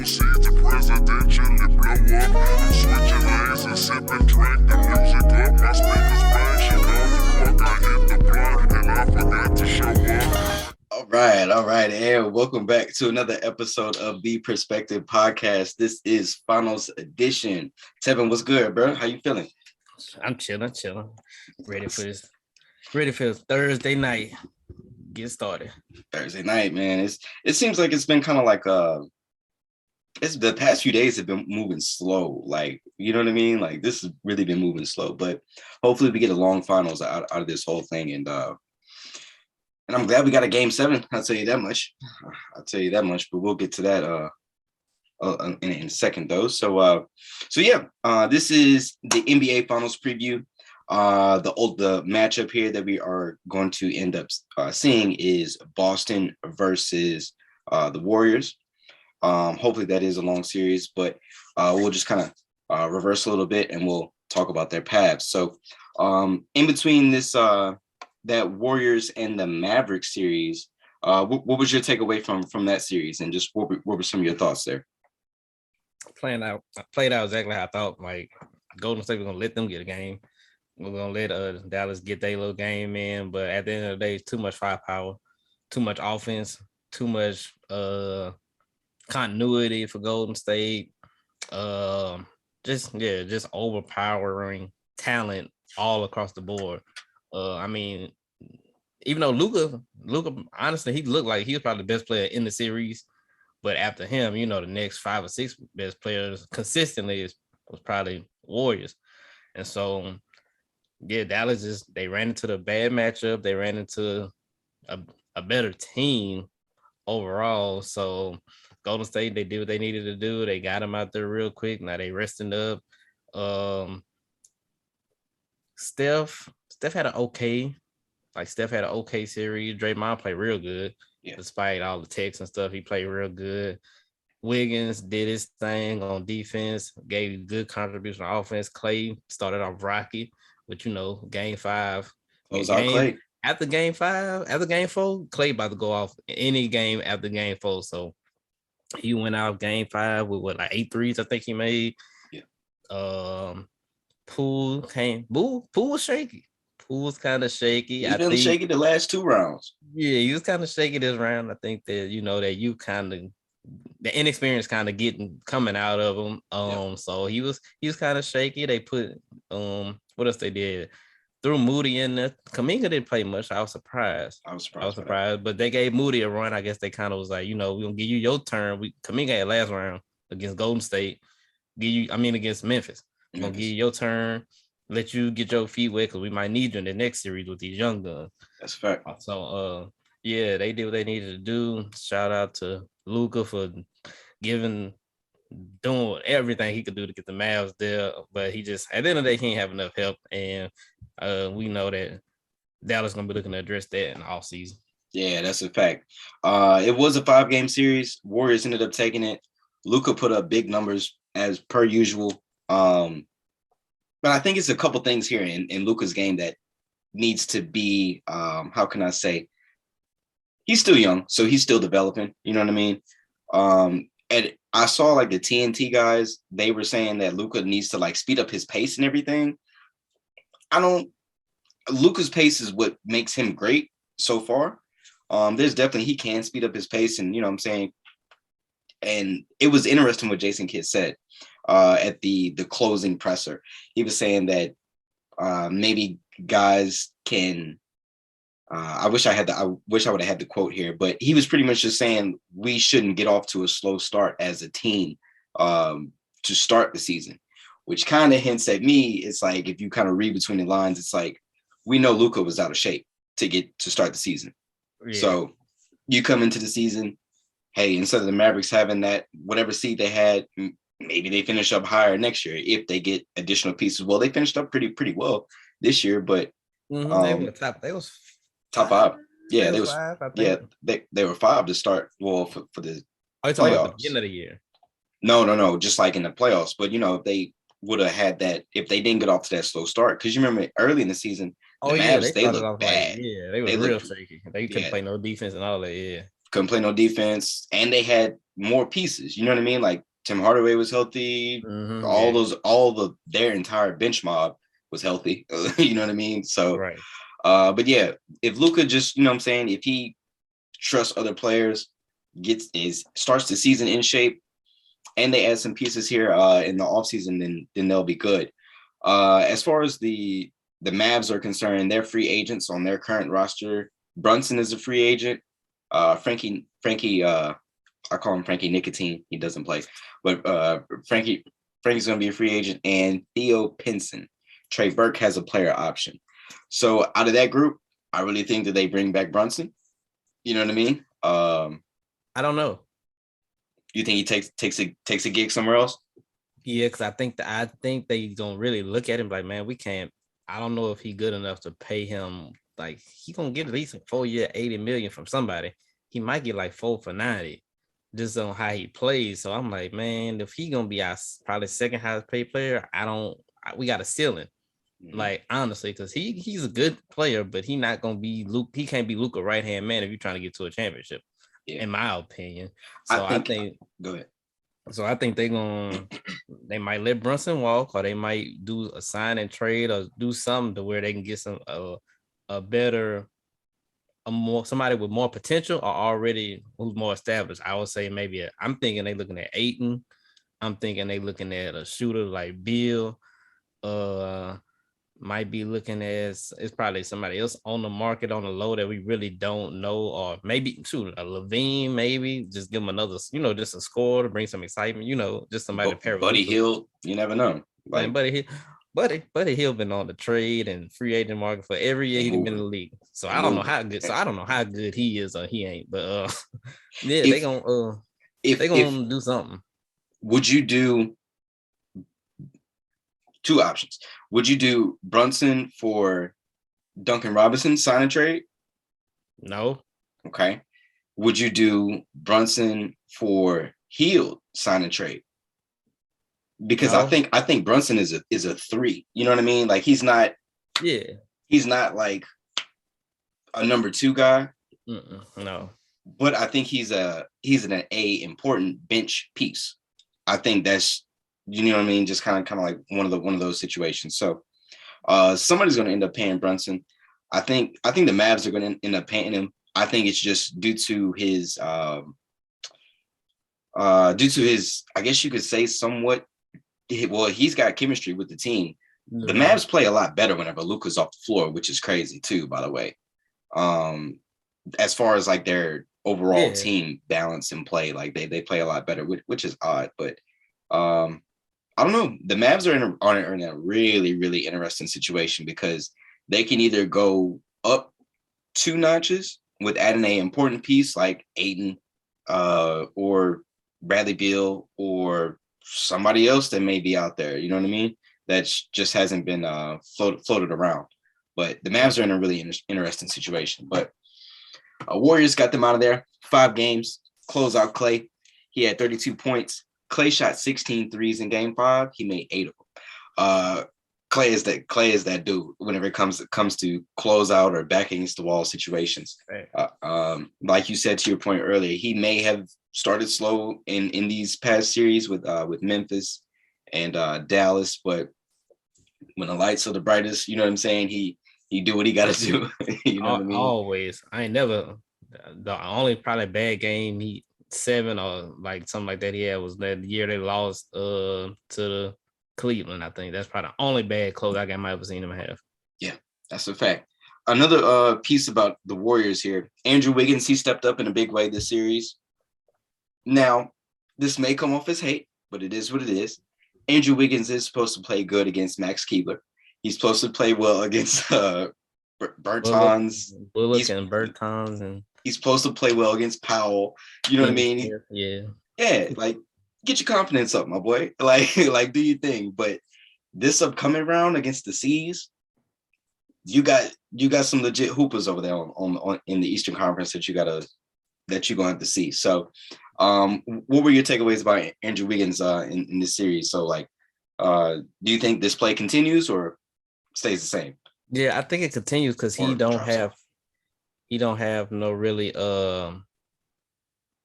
proceed to presidentially blow up. I'm switching lanes and sipping drink, the music up, my speakers bang. She knows the fuck I hit the blunt and I forgot to show up. All right, and welcome back to another episode of the Perspective Podcast. This is Finals Edition. Tevin, what's good, bro? How you feeling? I'm chilling. Ready for this Thursday night. Get started. Thursday night, man. It seems like it's been kind of like it's the past few days have been moving slow. Like, you know what I mean? Like, this has really been moving slow. But hopefully we get a long finals out of this whole thing. And I'm glad we got a game 7. I'll tell you that much. But we'll get to that in a second, though. So this is the NBA Finals preview. The matchup here that we are going to end up seeing is Boston versus the Warriors. Hopefully that is a long series, but we'll just kind of reverse a little bit and we'll talk about their paths. So in between this that Warriors and the Mavericks series, what was your takeaway from that series, and just what were some of your thoughts there? I played out exactly how I thought. Like, Golden State was gonna let them get a game. We're gonna let Dallas get their little game in, but at the end of the day, it's too much firepower, too much offense, too much continuity for Golden State. Just overpowering talent all across the board. I mean, even though Luka, honestly, he looked like he was probably the best player in the series, but after him, the next 5 or 6 best players consistently was probably Warriors. And so, yeah, Dallas they ran into the bad matchup. They ran into a better team overall. So Golden State, they did what they needed to do. They got him out there real quick. Now they resting up. Steph had an okay series. Draymond played real good, despite all the texts and stuff. He played real good. Wiggins did his thing on defense, gave good contribution on offense. Clay started off rocky, but game 5. Clay. After game 5, after game 4, Clay about to go off any game after game 4. So he went out game 5 with 8 threes, I think he made. Yeah. Poole was shaky. Poole was kind of shaky. He's been shaky the last 2 rounds. Yeah, he was kind of shaky this round. I think that that you kind of the inexperience kind of coming out of him. So he was kind of shaky. They put what else they did? Threw Moody in there. Kuminga didn't play much. I was surprised. But they gave Moody a run. I guess they kind of was like, we're gonna give you your turn. Kuminga had last round against Golden State. Against Memphis. We're gonna give you your turn, let you get your feet wet because we might need you in the next series with these young guns. That's fact. So they did what they needed to do. Shout out to Luka for doing everything he could do to get the Mavs there. But he just, at the end of the day, he ain't have enough help. And we know that Dallas gonna be looking to address that in the offseason. Yeah, that's a fact. It was a 5-game series. Warriors ended up taking it. Luka put up big numbers as per usual. But I think it's a couple things here in Luka's game that needs to be, how can I say, he's still young, so he's still developing. You know what I mean? And I saw like the TNT guys, they were saying that Luka needs to speed up his pace and everything. Luka's pace is what makes him great so far. There's definitely, he can speed up his pace, and what I'm saying. And it was interesting what Jason Kidd said at the closing presser. He was saying that maybe guys can. I wish I would have had the quote here, but he was pretty much just saying we shouldn't get off to a slow start as a team to start the season, which kind of hints at me. It's like, if you kind of read between the lines, it's like, we know Luka was out of shape to start the season. Yeah. So you come into the season, hey, instead of the Mavericks having that whatever seed they had, maybe they finish up higher next year if they get additional pieces. Well, they finished up pretty well this year, but they was top 5. Yeah, they was 5, I think. They were 5 to start. Well, for the talking about the beginning of the year? No, just like in the playoffs. But if they would have had that, if they didn't get off to that slow start, because you remember early in the season, the Mavs, they looked bad. They were real shaky. They couldn't play no defense and all that. Yeah. couldn't play no defense, and they had more pieces. You know what I mean? Like Tim Hardaway was healthy. Their entire bench mob was healthy. You know what I mean? So, right. But yeah, if Luka just, you know what I'm saying, if he trusts other players, starts the season in shape, and they add some pieces here in the offseason, then they'll be good. As far as the Mavs are concerned, they're free agents on their current roster. Brunson is a free agent. Frankie, I call him Frankie Nicotine. He doesn't play, but Frankie's going to be a free agent, and Theo Pinson. Trey Burke has a player option. So out of that group, I really think that they bring back Brunson. You know what I mean? I don't know. You think he takes a gig somewhere else? Yeah, because I think they gonna really look at him like, man, we can't. I don't know if he good enough to pay him. Like, he gonna get at least a 4-year, $80 million from somebody. He might get like 4 for 90, just on how he plays. So I'm like, man, if he gonna be our probably second highest paid player, we got a ceiling. Mm-hmm. Like, honestly, because he's a good player, but he not gonna be Luke. He can't be Luka right hand man if you're trying to get to a championship, in my opinion. So I think go ahead. So I think they might let Brunson walk, or they might do a sign and trade, or do something to where they can get somebody with more potential, or already who's more established. I would say maybe I'm thinking they looking at Ayton. I'm thinking they looking at a shooter like Bill. Might be looking at it's probably somebody else on the market on the low that we really don't know, or maybe a Levine, maybe just give him another, just a score to bring some excitement, just somebody to pair with Buddy Hield. You never know. Like Buddy Hield been on the trade and free agent market for every year he's been in the league. So I don't know how good. So I don't know how good he is or he ain't. But yeah, they gonna do something. Would you do two options? Would you do Brunson for Duncan Robinson, sign and trade? No. Okay. Would you do Brunson for Hield, sign and trade? Because no. I think Brunson is a 3. You know what I mean? Like, he's not like a number 2 guy. No. But I think he's an important bench piece. I think that's, you know what I mean, just kind of like one of those situations. So somebody's going to end up paying Brunson. I think the Mavs are going to end up paying him. I think it's just due to his I guess you could say somewhat. Well, he's got chemistry with the team. Mm-hmm. The Mavs play a lot better whenever Luka's off the floor, which is crazy too, by the way. As far as like their overall team balance and play, like they play a lot better, which is odd. But I don't know. The Mavs are in a really, really interesting situation, because they can either go up 2 notches with adding an important piece like Ayton or Bradley Beal or somebody else that may be out there. You know what I mean? That just hasn't been floated around. But the Mavs are in a really interesting situation. But Warriors got them out of there. 5 games. Close out Klay. He had 32 points. Klay shot 16 threes in game 5. He made 8 of them. Klay is that dude whenever it comes to close out or back against the wall situations. Right. Like you said to your point earlier, he may have started slow in these past series with Memphis and Dallas, but when the lights are the brightest, you know what I'm saying, he do what he got to do. You know what I mean? Always. I ain't never. The only probably bad game 7 or like something like that he had was that year they lost to the Cleveland. I think that's probably the only bad closeout game I've ever seen him have. Yeah, that's a fact. Another piece about the Warriors here. Andrew Wiggins, he stepped up in a big way this series. Now, this may come off as hate, but it is what it is. Andrew Wiggins is supposed to play good against Max Keebler. He's supposed to play well against Bertans. Bullock and Bertans, and he's supposed to play well against Powell. You know what I mean? Yeah. Like, get your confidence up, my boy. Like do your thing. But this upcoming round against the C's, you got some legit hoopers over there on in the Eastern Conference that you're gonna have to see. So, what were your takeaways about Andrew Wiggins in this series? So, like, do you think this play continues or stays the same? Yeah, I think it continues because he don't have no really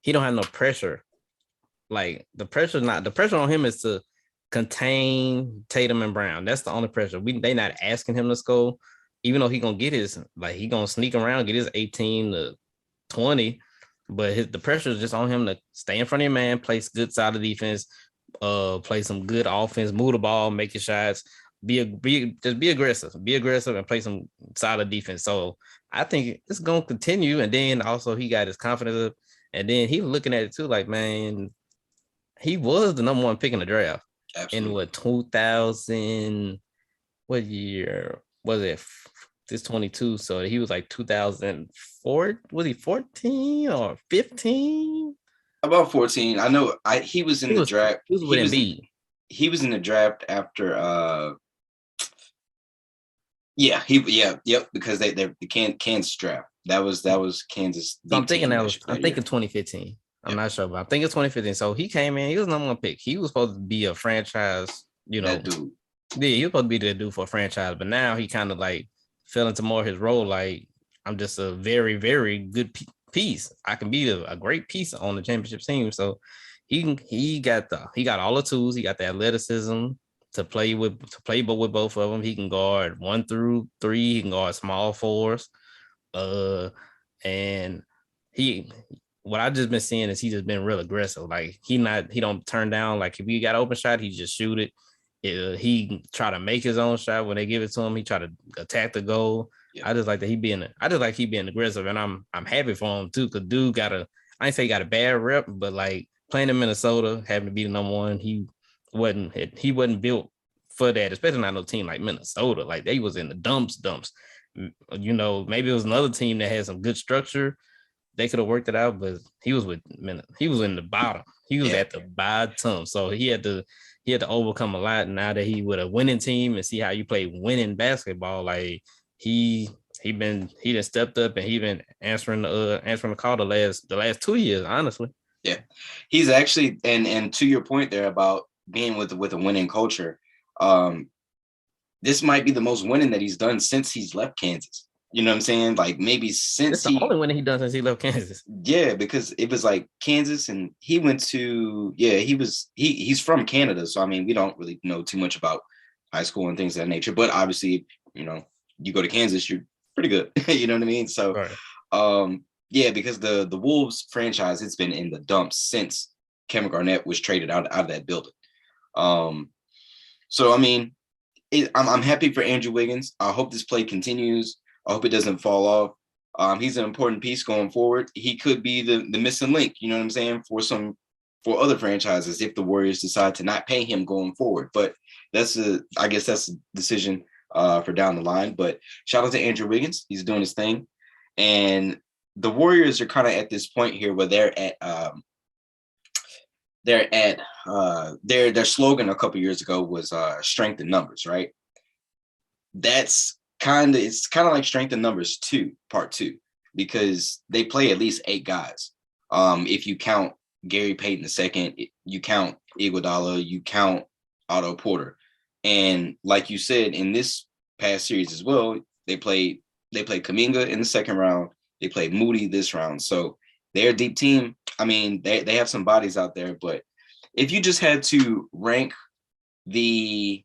he don't have no pressure. Like the pressure on him is to contain Tatum and Brown. That's the only pressure. They not asking him to score, even though he gonna get he gonna sneak around, get his 18 to 20. But the pressure is just on him to stay in front of your man, play good solid defense, play some good offense, move the ball, make your shots, be aggressive, and play some solid defense. So I think it's gonna continue. And then also he got his confidence up, and then he was looking at it too, like, man, he was the number one pick in the draft. Absolutely. In what 2000? What year was it? This 22. So he was like 2004. Was he 14 or 15? About 14. I know. He was in the draft. He was with Embiid. He was in the draft after. Yep. Because they the Kansas draft. That was Kansas. So I'm thinking 2015. I'm not sure, but I think it's 2015. So he came in. He was number one pick. He was supposed to be a franchise. That dude. Yeah, he was supposed to be the dude for a franchise, but now he kind of like fell into more his role. Like, I'm just a very, very good piece. I can be a great piece on the championship team. So he got all the tools. He got the athleticism to play with both of them. He can guard 1 through 3. He can guard small fours. And what I just been seeing is he just been real aggressive. Like he don't turn down. Like if he got an open shot, he just shoot it. He try to make his own shot when they give it to him. He try to attack the goal. Yeah. I just like he being aggressive, and I'm happy for him too. Cause dude I ain't say he got a bad rep, but like playing in Minnesota, having to be the number one, he wasn't built for that, especially not no team like Minnesota. Like they was in the dumps. You know, maybe it was another team that had some good structure. They could have worked it out, but he was in the bottom. He was at the bottom, so he had to overcome a lot. Now that he with a winning team and see how you play winning basketball, like he done stepped up and he been answering the call the last 2 years, honestly. Yeah, he's actually and to your point there about being with a winning culture, this might be the most winning that he's done since he's left Kansas. You know what I'm saying? Like maybe since the only winning he done since he left Kansas. Yeah, because it was like Kansas and he went to he's from Canada. So I mean, we don't really know too much about high school and things of that nature. But obviously, you know, you go to Kansas, you're pretty good. You know what I mean? So right. Because the Wolves franchise, it's been in the dumps since Kevin Garnett was traded out of that building. So I mean, I'm happy for Andrew Wiggins. I hope this play continues. I hope it doesn't fall off. He's an important piece going forward. He could be the missing link, you know what I'm saying, for other franchises if the Warriors decide to not pay him going forward. But I guess that's a decision for down the line. But shout out to Andrew Wiggins. He's doing his thing. And the Warriors are kind of at this point here where their slogan a couple years ago was strength in numbers, right? It's kind of like strength in numbers 2, part 2, because they play at least 8 guys. If you count Gary Payton II, you count Iguodala, you count Otto Porter. And like you said, in this past series as well, they played Kuminga in the second round. They played Moody this round. So they're a deep team. I mean, they have some bodies out there, but if you just had to rank I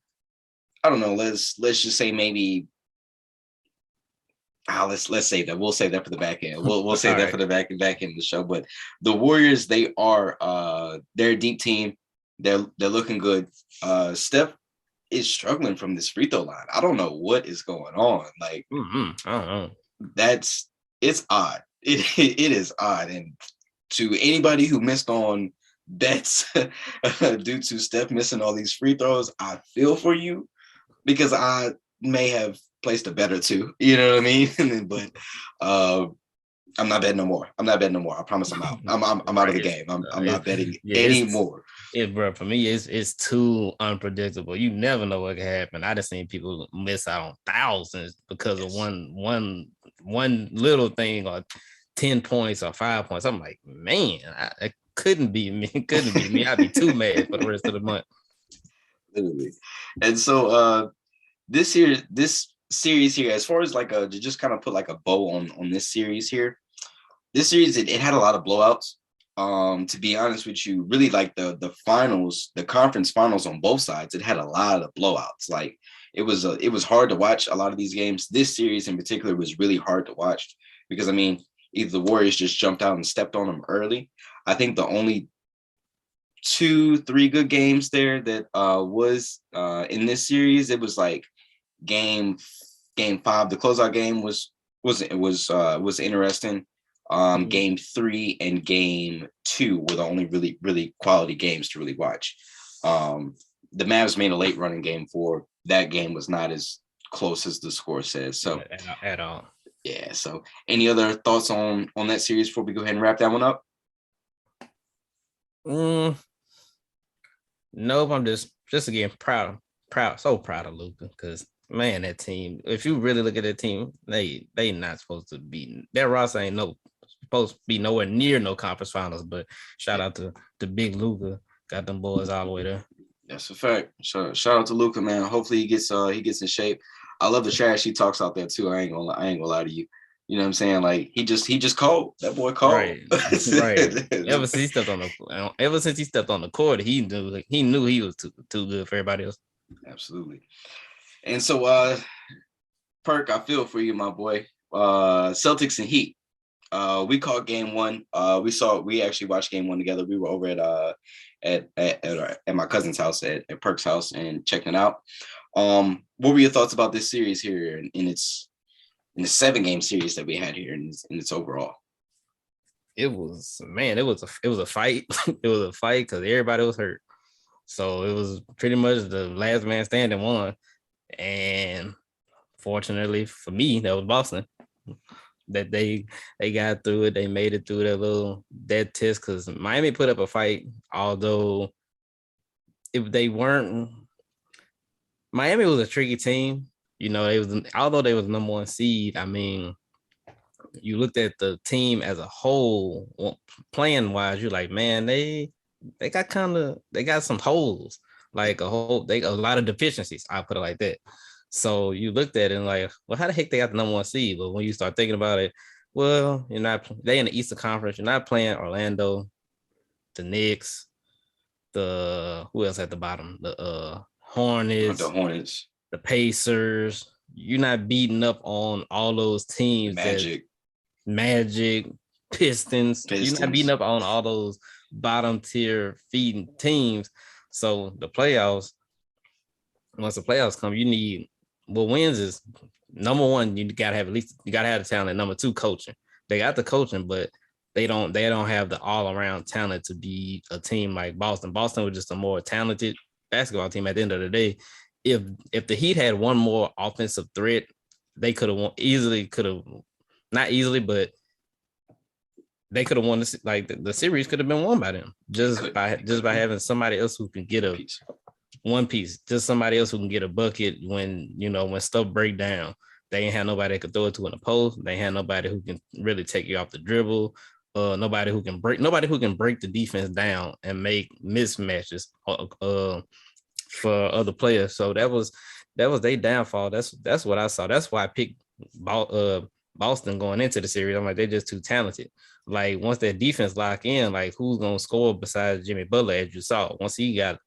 don't know, let's just say maybe let's save that. We'll save that for the back end. We'll save that for the back end of the show. But the Warriors, they're a deep team. They're looking good. Steph is struggling from this free throw line. I don't know what is going on. Like, I don't know. It's odd. It is odd. And to anybody who missed on bets due to Steph missing all these free throws, I feel for you because I may have placed a bet or two. You know what I mean? But I'm not betting no more. I promise I'm out. I'm out of the game. I'm not betting anymore. Bro, for me, it's too unpredictable. You never know what can happen. I just seen people miss out on thousands because of one little thing or 10 points or 5 points. I'm like, man, it couldn't be me. I'd be too mad for the rest of the month. Literally. And so this series here, as far as like to just kind of put like a bow on this series here, this series it had a lot of blowouts. To be honest with you, really like the finals, the conference finals on both sides, it had a lot of blowouts. Like it was hard to watch a lot of these games. This series in particular was really hard to watch because I mean, either the Warriors just jumped out and stepped on them early. I think the only 2-3 good games there that was in this series, it was like game 5, the closeout game was interesting. Game 3 and game 2 were the only really, really quality games to really watch. The Mavs made a late run in game 4. That game was not as close as the score says. So at all. Yeah. So any other thoughts on that series before we go ahead and wrap that one up? Nope. I'm just again so proud of Luka because man, that team. If you really look at that team, they not supposed to be. Their roster ain't supposed to be nowhere near no conference finals. But shout out to Big Luka, got them boys all the way there. That's a fact. Shout out to Luka, man. Hopefully he gets in shape. I love the trash he talks out there too. I ain't gonna lie to you. You know what I'm saying? Like he just cold. That boy cold. Right. Ever since he stepped on the court, he knew he was too good for everybody else. Absolutely. And so Perk, I feel for you, my boy. Celtics and Heat. We caught game 1. We actually watched game 1 together. We were over at my cousin's house at Perk's house and checking it out. What were your thoughts about this series here in the 7-game series that we had here in its overall? It was a fight. It was a fight because everybody was hurt. So it was pretty much the last man standing won. And fortunately for me, that was Boston. That they got through it. They made it through that test because Miami put up a fight, although if they weren't, Miami was a tricky team. You know, although they was number 1 seed, I mean, you looked at the team as a whole, playing wise, you're like, man, they got some holes, like a lot of deficiencies. I put it like that. So you looked at it and like, well, how the heck they got the number 1 seed? But when you start thinking about it, well, they in the Eastern Conference. You're not playing Orlando, the Knicks, who else at the bottom? The Hornets. The Pacers. You're not beating up on all those teams. Magic, Pistons. You're not beating up on all those bottom tier feeding teams. So the playoffs, once the playoffs come, you need what wins is number 1. You gotta have the talent. Number 2, coaching. They got the coaching, but they don't have the all around talent to be a team like Boston. Boston was just a more talented basketball team at the end of the day. If the Heat had one more offensive threat, they could have not easily, but they could have won this. Like the series could have been won by them just by having somebody else who can get one piece, just somebody else who can get a bucket when stuff break down. They ain't have nobody that could throw it to in the post. They ain't have nobody who can really take you off the dribble. Nobody who can break the defense down and make mismatches for other players. So that was their downfall. That's what I saw. That's why I picked Boston going into the series. I'm like, they're just too talented. Like once their defense lock in, like who's gonna score besides Jimmy Butler, as you saw. They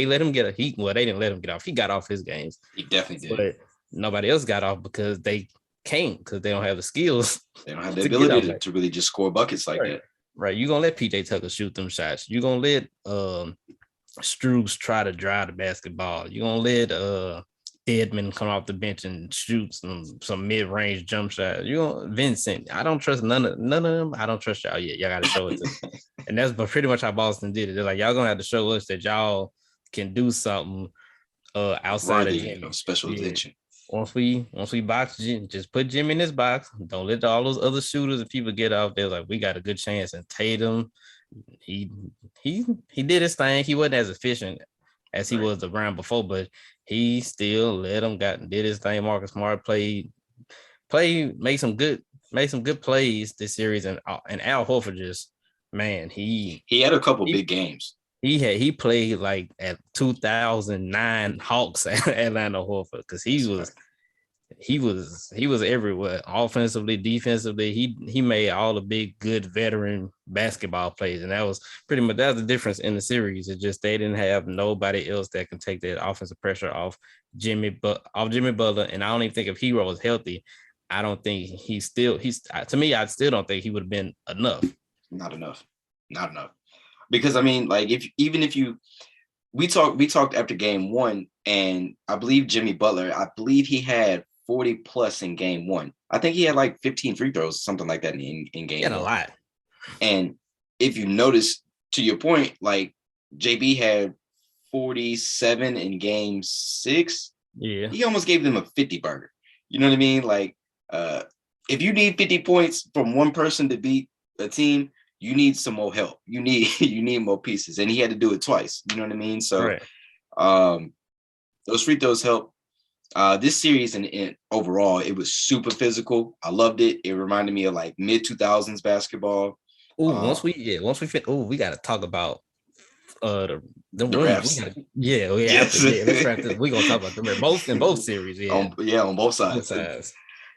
let him get they didn't let him get off. He got off his games. He definitely did. But nobody else got off because they can't, because they don't have the skills. They don't have the ability to really just score buckets like that. Right. You're gonna let PJ Tucker shoot them shots. You're gonna let Struz try to drive the basketball. You're gonna let Deadman come off the bench and shoot some mid-range jump shots. Vincent. I don't trust none of them. I don't trust y'all yet. Y'all gotta show it to me. And that's pretty much how Boston did it. They're like, y'all gonna have to show us that y'all can do something outside of Jimmy. Special attention. Once we box Jim, just put Jimmy in this box. Don't let all those other shooters and people get off there. Like, we got a good chance. And Tatum, he did his thing. He wasn't as efficient as he was the round before, but he still did his thing. Marcus Smart made some good plays this series, and Al Horford just, man, he had a couple big games. He played like at 2009 Hawks at Atlanta Horford, because he he was everywhere, offensively, defensively. He made all the big, good veteran basketball plays, and that was the difference in the series. It's just they didn't have nobody else that can take that offensive pressure off Jimmy Butler. And I don't even think if Hero was healthy, I don't think he's to me. I still don't think he would have been enough. Not enough. Because I mean, like we talked after game one, and I believe Jimmy Butler, I believe he had 40 plus in game one. I think he had like 15 free throws, something like that in game He had one. a lot. And if you notice, to your point, like JB had 47 in game 6. Yeah. He almost gave them a 50 burger. You know what I mean? Like, if you need 50 points from one person to beat a team, you need some more help. You need more pieces. And he had to do it twice. You know what I mean? So Right. those free throws help. This series and overall, it was super physical. I loved it. It reminded me of like mid 2000s basketball. Once we fit. We got to talk about the refs. Yes. Let's wrap this. We're gonna talk about the refs in both series. Yeah, on both sides. Both sides.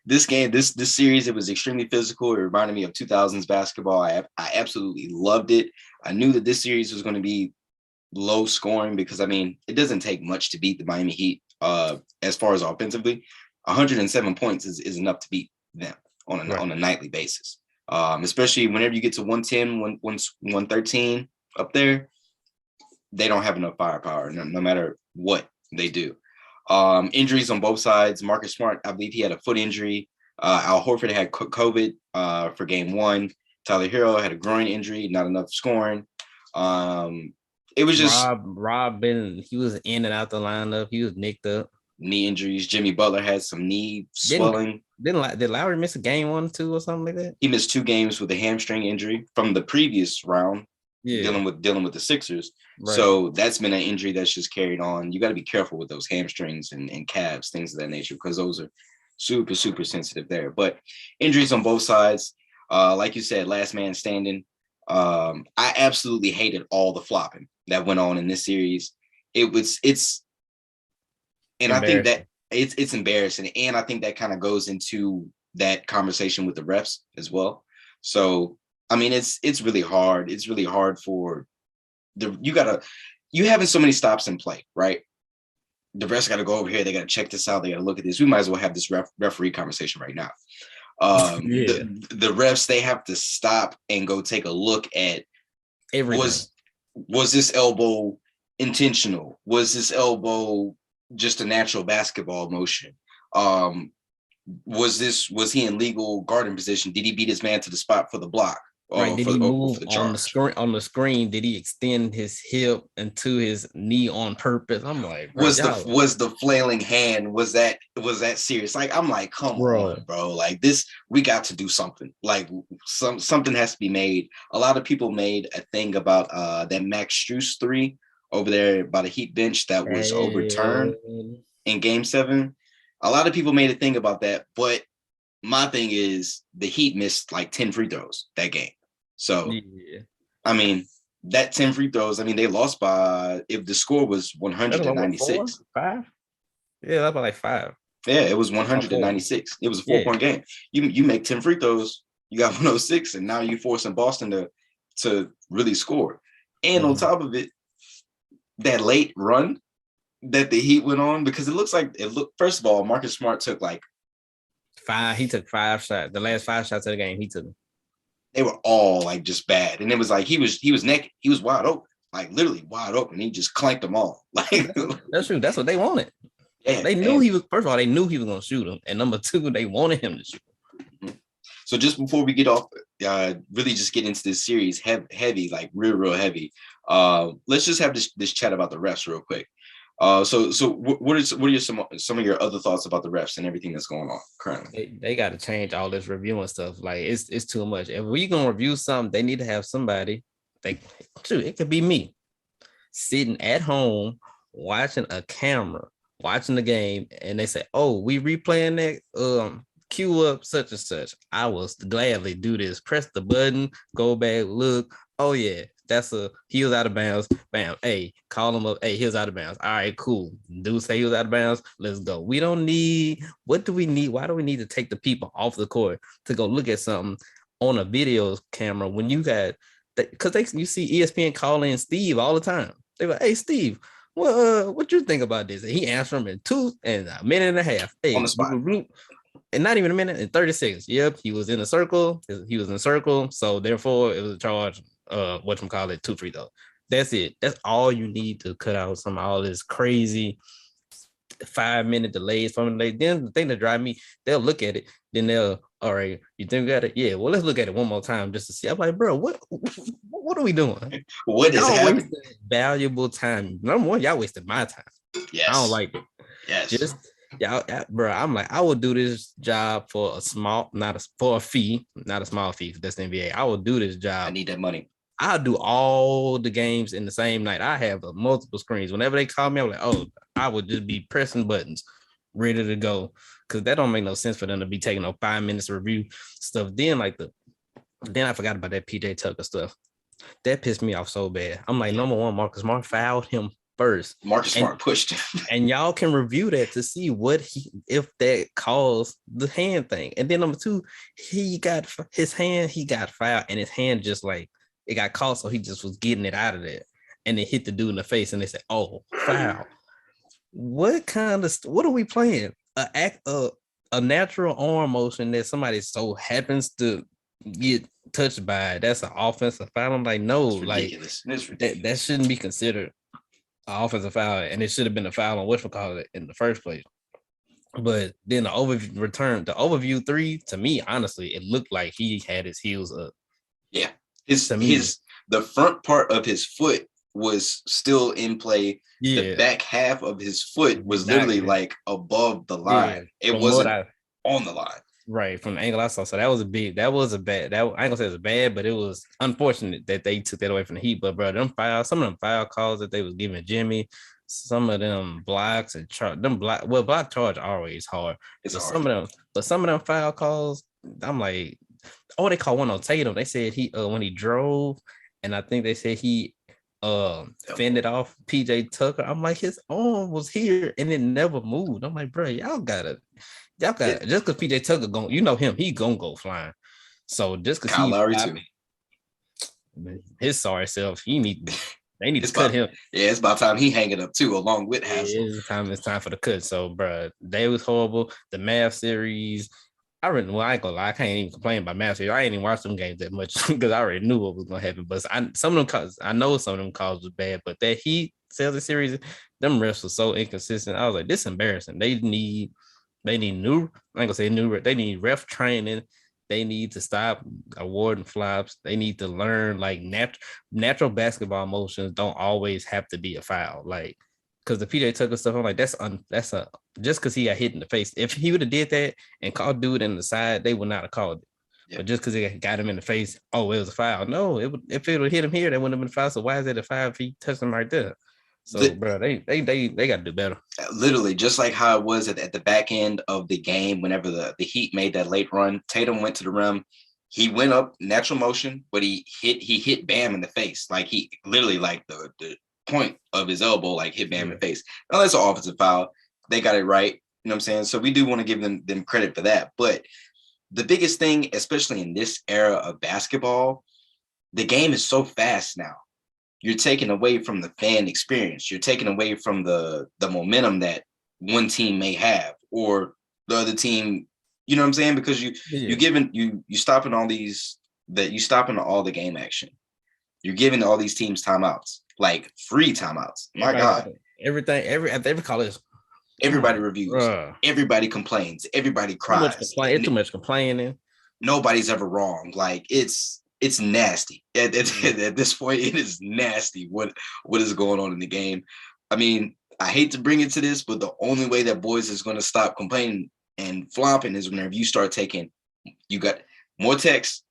This game, this series, it was extremely physical. It reminded me of 2000s basketball. I absolutely loved it. I knew that this series was going to be low scoring because, I mean, it doesn't take much to beat the Miami Heat as far as offensively. 107 points is enough to beat them on a nightly basis, especially whenever you get to 110, 113 up there. They don't have enough firepower, no matter what they do. Injuries on both sides. Marcus Smart, I believe he had a foot injury. Al Horford had COVID for game one. Tyler Hero had a groin injury, not enough scoring. It was just Rob Bennett. He was in and out the lineup. He was nicked up. Knee injuries. Jimmy Butler had some knee swelling. Did Lowry miss a game 1 or 2 or something like that? He missed 2 games with a hamstring injury from the previous round. Dealing with the Sixers. Right. So that's been an injury that's just carried on. You got to be careful with those hamstrings and calves, things of that nature, because those are super, super sensitive there. But injuries on both sides, like you said, last man standing. I absolutely hated all the flopping that went on in this series. It's I think that it's embarrassing. And I think that kind of goes into that conversation with the refs as well. So I mean, it's really hard. It's really hard for you having so many stops in play, right? The refs got to go over here. They got to check this out. They got to look at this. We might as well have this referee conversation right now. The refs, they have to stop and go take a look at was this elbow intentional? Was this elbow just a natural basketball motion? Was he in legal guarding position? Did he beat his man to the spot for the block? Right. Did he move on the screen? Did he extend his hip into his knee on purpose? I'm like, bro, was the flailing hand? Was that serious? Like, I'm like, come on, bro. Like this, we got to do something. Like something has to be made. A lot of people made a thing about that Max Strus 3 over there by the Heat bench that was overturned in Game 7. A lot of people made a thing about that, but my thing is the Heat missed like 10 free throws that game. So, I mean, that 10 free throws, I mean, they lost by, if the score was 196. 5? Yeah, that's about like 5. Yeah, it was 196. It was a 4-point game. You make 10 free throws, you got 106, and now you're forcing Boston to really score. And on top of it, that late run that the Heat went on, because first of all, Marcus Smart took like 5. He took 5 shots. The last 5 shots of the game, he took them. They were all like just bad. And it was like he was naked. He was wide open, like literally wide open. He just clanked them all. Like that's true. That's what they wanted. Yeah, they knew he was, first of all, they knew he was gonna shoot them. And number 2, they wanted him to shoot them. So just before we get off, really just get into this series heavy, like real heavy. Let's just have this chat about the refs real quick. So what are some of your other thoughts about the refs and everything that's going on currently? They got to change all this reviewing stuff. Like it's too much. If we gonna review something, they need to have somebody. It could be me sitting at home watching a camera, watching the game, and they say, "Oh, we replaying that. Cue up such and such." I will gladly do this. Press the button, go back, look. Oh yeah, he was out of bounds. Bam. Hey, call him up. Hey, he was out of bounds. All right, cool. Dude say he was out of bounds. Let's go. We don't need. What do we need? Why do we need to take the people off the court to go look at something on a video camera when you got? Because you see ESPN calling Steve all the time. They go, hey Steve, what you think about this? And he answered them in 2 and a minute and a half. Hey, on the spot. And not even a minute, in 30 seconds. Yep, he was in a circle. He was in a circle. So therefore, it was a charge. Whatchamacallit, 2 free throws. That's it. That's all you need to cut out some of all this crazy 5-minute delays from the late. Then the thing that drive me, they'll look at it, then they'll, all right, you think we got it? Yeah, well, let's look at it one more time just to see. I'm like, bro, what are we doing? What is happening? Valuable time. Number one, y'all wasted my time. Yes. I don't like it. Yes. Just y'all, bro. I'm like, I would do this job for a small, for a fee, not a small fee, because that's the NBA. I would do this job. I need that money. I'll do all the games in the same night. I have multiple screens. Whenever they call me, I'm like, oh, I would just be pressing buttons, ready to go. Because that don't make no sense for them to be taking 5 minutes to review stuff. Then I forgot about that PJ Tucker stuff. That pissed me off so bad. I'm like, number one, Marcus Smart fouled him first. Marcus Smart pushed him. And y'all can review that to see if that caused the hand thing. And then number two, he got fouled, and his hand just like, it got caught, so he just was getting it out of there, and it hit the dude in the face, and they said, "Oh, foul." What are we playing? A natural arm motion that somebody so happens to get touched by. That's an offensive foul. I'm like, no, like that shouldn't be considered an offensive foul, and it should have been a foul on whatchamacallit in the first place. But then the overview 3, to me, honestly, it looked like he had his heels up. Yeah. The front part of his foot was still in play. Yeah. The back half of his foot was literally like above the line. Yeah. It wasn't on the line. Right. From the angle I saw. So that was a bad, I ain't gonna say it was bad, but it was unfortunate that they took that away from the Heat. But bro, some of them foul calls that they was giving Jimmy, some of them blocks and block charge always hard. It's hard. Some of them foul calls, I'm like, oh, they called one on Tatum. They said he when he drove, and I think they said he fended off PJ Tucker. I'm like, his arm was here and it never moved. I'm like, bro, y'all got it. Just because PJ Tucker him, he gonna go flying. So just because Kyle Lowry too, his sorry self, they need to cut him. Yeah, it's about time he hang it up too, along with Hassel. It's time for the cut. So, bro, they was horrible. The Mavs series. I ain't gonna lie, I can't even complain about Mavs. I ain't even watched them games that much because I already knew what was gonna happen. But I know some of them calls was bad, but that Heat Celtics series, them refs were so inconsistent. I was like, this is embarrassing. They need new. I ain't gonna say new. They need ref training. They need to stop awarding flops. They need to learn like natural basketball motions don't always have to be a foul. Like, because the PJ Tucker stuff, I'm like, that's just because he got hit in the face. If he would have did that and called dude in the side, they would not have called it. Yeah. But just because he got him in the face, oh, it was a foul. No, if it would hit him here, that wouldn't have been a foul. So why is it a foul if he touched him right there? So, bro, they got to do better. Literally, just like how it was at the back end of the game, whenever the Heat made that late run, Tatum went to the rim. He went up natural motion, but he hit Bam in the face. Like he literally like the point of his elbow, like hit Bam in the face. Now that's an offensive foul. They got it right. You know what I'm saying? So we do want to give them credit for that. But the biggest thing, especially in this era of basketball, the game is so fast now. You're taking away from the fan experience. You're taking away from the momentum that one team may have or the other team, you know what I'm saying? Because you stopping all the game action. You're giving all these teams timeouts, like free timeouts. My God. Every call is everybody reviews. Everybody complains. Everybody cries. Too much complaining. Nobody's ever wrong. Like it's nasty. At this point, it is nasty what is going on in the game. I mean, I hate to bring it to this, but the only way that boys is going to stop complaining and flopping is whenever you start you got more texts,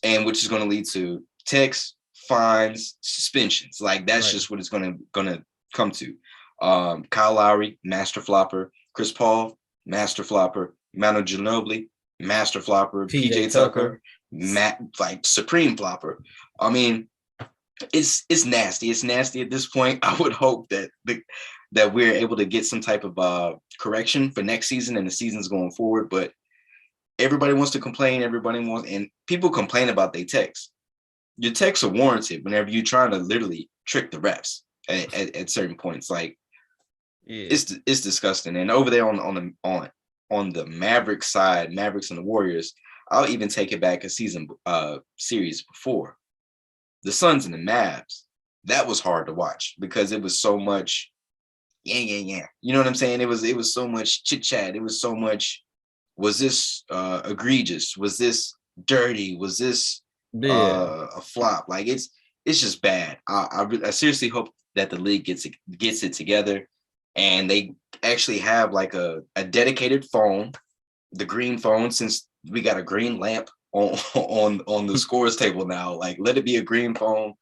and which is going to lead to texts, fines, suspensions. Like that's just what it's going to come to. Kyle Lowry, master flopper. Chris Paul, master flopper. Manu Ginobili, master flopper. PJ Tucker, supreme flopper. I mean, it's nasty. It's nasty at this point. I would hope that that we're able to get some type of correction for next season and the seasons going forward. But everybody wants to complain. Everybody wants, and people complain about their texts. Your texts are warranted whenever you're trying to literally trick the refs at certain points. Like, it's disgusting. And over there on the Mavericks side, Mavericks and the Warriors, I'll even take it back a series before. The Suns and the Mavs, that was hard to watch because it was so much, yeah. You know what I'm saying? It was so much chit chat. It was so much. Was this egregious? Was this dirty? Was this a flop? Like, it's just bad. I seriously hope that the league gets it together, and they actually have like a dedicated phone, the green phone, since we got a green lamp on the scores table now. Like, let it be a green phone.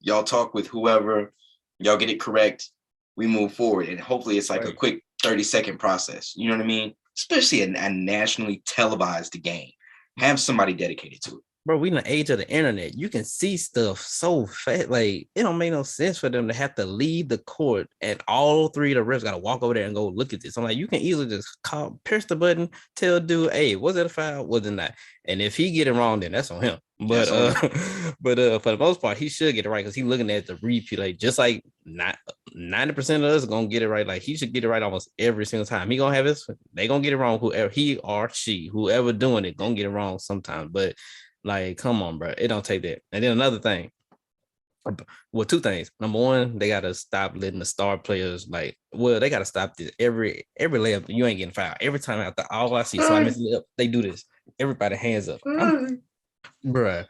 Y'all talk with whoever, y'all get it correct, we move forward, and hopefully it's like a quick 30-second process. You know what I mean? Especially a nationally televised game. Have somebody dedicated to it. Bro, we in the age of the internet. You can see stuff so fast. Like, it don't make no sense for them to have to leave the court and all three of the refs got to walk over there and go look at this. I'm like, you can easily just press the button, tell dude, hey, was it a foul? Was it not? And if he get it wrong, then that's on him. But for the most part, he should get it right because he's looking at the repeat. Like, just like 90% of us are gonna get it right. Like, he should get it right almost every single time. He gonna have this. They gonna get it wrong. Whoever he or she, whoever doing it, gonna get it wrong sometimes. But like, come on, bro. It don't take that. And then another thing. Well, two things. Number one, they gotta stop letting the star players they gotta stop this. Every layup, you ain't getting fouled. Every time after all I see, so I miss layup, they do this. Everybody hands up. Bruh,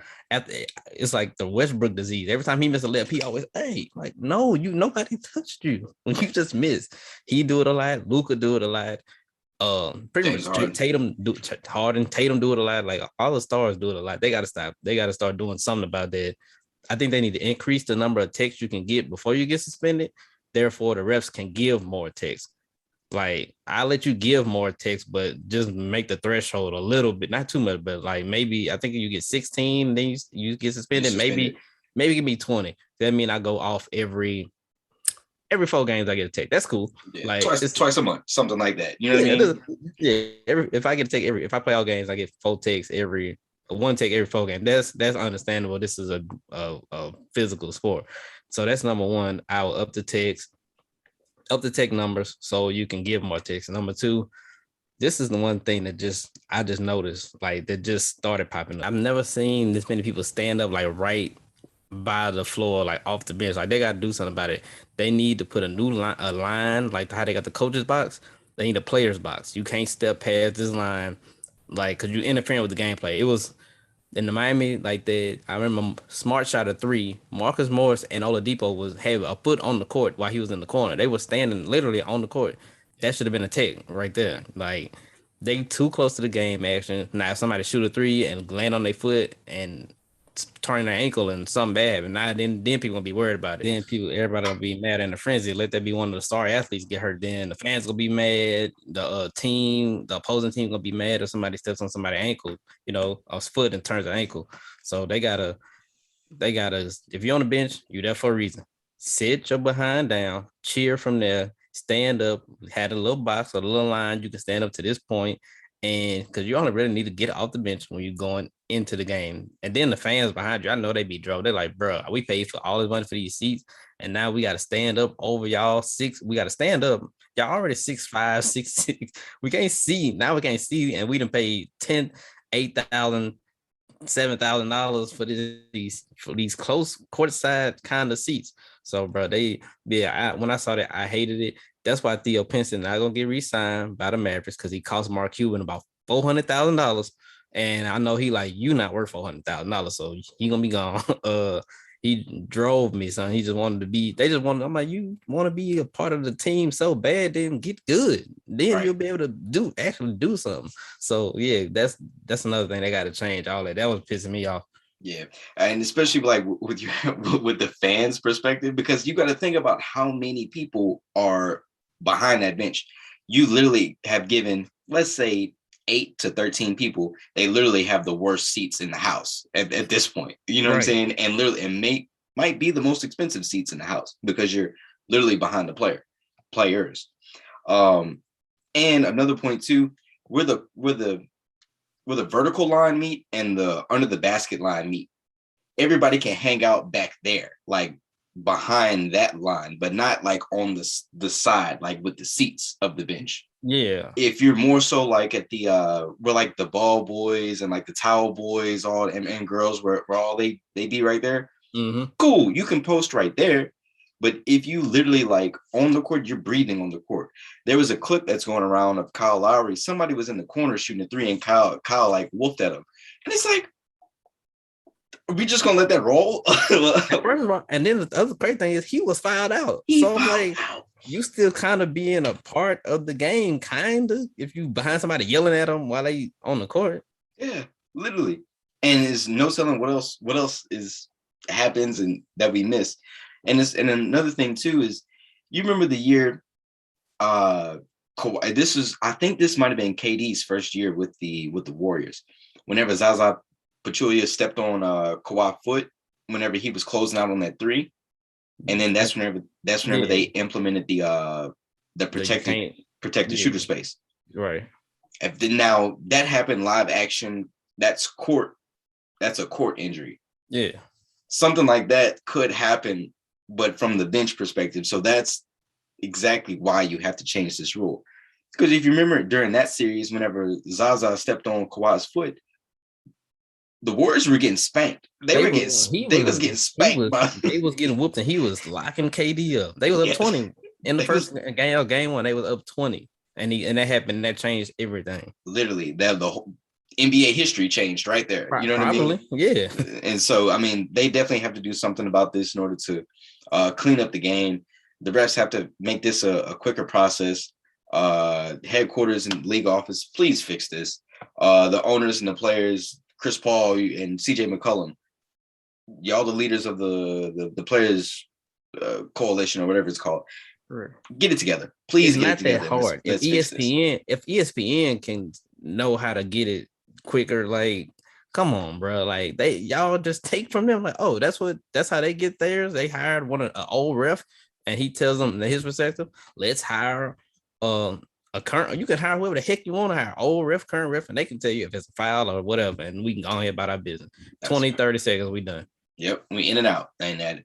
it's like the Westbrook disease. Every time he misses a layup, he always, hey, like, no, nobody touched you when you just missed. He do it a lot. Luka do it a lot. Pretty much Tatum do it a lot. Like, all the stars do it a lot. They gotta stop. They gotta start doing something about that. I think they need to increase the number of texts you can get before you get suspended. Therefore, the refs can give more texts. Like, I'll let you give more text, but just make the threshold a little bit, not too much, but like maybe I think you get 16, then you get suspended. Maybe give me 20. That mean I go off every 4 games I get a take. That's cool. Yeah, like twice a month, something like that. You know what I mean? Yeah. If I get to take if I play all games, I get 4 takes one take every 4 games. That's understandable. This is a physical sport. So that's number one. I will up the tech numbers so you can give more texts. Number 2, this is the one thing that I just noticed, like, that just started popping up. I've never seen this many people stand up like right by the floor, like off the bench. Like, they got to do something about it. They need to put a line, like how they got the coach's box. They need a player's box. You can't step past this line, like, because you're interfering with the gameplay. It was in the Miami, like, I remember Smart shot a 3. Marcus Morris and Oladipo had a foot on the court while he was in the corner. They were standing literally on the court. That should have been a take right there. Like, they too close to the game action. Now, if somebody shoot a 3 and land on their foot and turn their ankle and something bad, and now then people gonna be worried about it. Then everybody gonna be mad in a frenzy. Let that be one of the star athletes get hurt. Then the fans gonna be mad. The opposing team gonna be mad if somebody steps on somebody's ankle, a foot and turns an ankle. So they gotta. If you're on the bench, you're there for a reason. Sit your behind down, cheer from there, stand up. Had a little box or a little line. You can stand up to this point. And because you only really need to get off the bench when you're going into the game. And then the fans behind you, I know they be drove. They're like, bro, we paid for all this money for these seats. And now we got to stand up over y'all 6. We got to stand up. Y'all already 6'5", 6'6". We can't see. Now we can't see. And we done paid $8,000, $7,000 for these close courtside kind of seats. So, bro, when I saw that, I hated it. That's why Theo Pinson not gonna get re-signed by the Mavericks, because he cost Mark Cuban about $400,000, and I know he like, you not worth $400,000, so he gonna be gone. He drove me, son. He just wanted to be. They just wanted. I'm like, you want to be a part of the team so bad, then get good. Then you'll be able to actually do something. So yeah, that's another thing they got to change. All that was pissing me off. Yeah, and especially like with the fans' perspective, because you got to think about how many people are behind that bench. You literally have given, let's say, 8 to 13 people. They literally have the worst seats in the house at this point. You know what I'm saying? And literally, might be the most expensive seats in the house because you're literally behind the players. And another point too, where the vertical line meet and the under the basket line meet, everybody can hang out back there, like behind that line, but not like on the side, like with the seats of the bench. Yeah. If you're more so like at the where like the ball boys and like the towel boys, all and girls where all they be right there. Mm-hmm. Cool, you can post right there. But if you literally like on the court, you're breathing on the court. There was a clip that's going around of Kyle Lowry. Somebody was in the corner shooting a three, and Kyle like wolfed at him. And it's like, are we just gonna let that roll? First of all, and then the other great thing is he was fouled out. So I'm like, you still kind of being a part of the game, kind of, if you behind somebody yelling at them while they on the court. Yeah, literally. And there's no telling what else happens and that we miss. And another thing too is, you remember the year I think this might have been KD's first year with the Warriors. Whenever Zaza Pachulia stepped on Kawhi's foot, whenever he was closing out on that three, and then that's whenever they implemented the protected shooter space. Right. Now that happened live action. That's a court injury. Yeah. Something like that could happen, but from the bench perspective. So that's exactly why you have to change this rule. Because if you remember during that series, whenever Zaza stepped on Kawhi's foot, the Warriors were getting spanked. They was getting spanked. They was getting whooped, and he was locking KD up. They was up 20 in the first game one. They was up 20, and that happened. And that changed everything. Literally, the whole NBA history changed right there. You know what I mean? Yeah. And so, I mean, they definitely have to do something about this in order to clean up the game. The refs have to make this a quicker process. Headquarters and league office, please fix this. The owners and the players, Chris Paul and CJ McCollum, y'all the leaders of the players coalition or whatever it's called. Right. Get it together. Please get it together. It's not that hard. If ESPN can know how to get it quicker, like, come on, bro. Like, y'all just take from them, like, oh, that's how they get theirs. They hired an old ref, and he tells them his perspective. Let's hire a current. You can hire whoever the heck you want to hire, old ref, current ref, and they can tell you if it's a foul or whatever, and we can go ahead about our business. 20-30 seconds, we done. Yep, we in and out, and that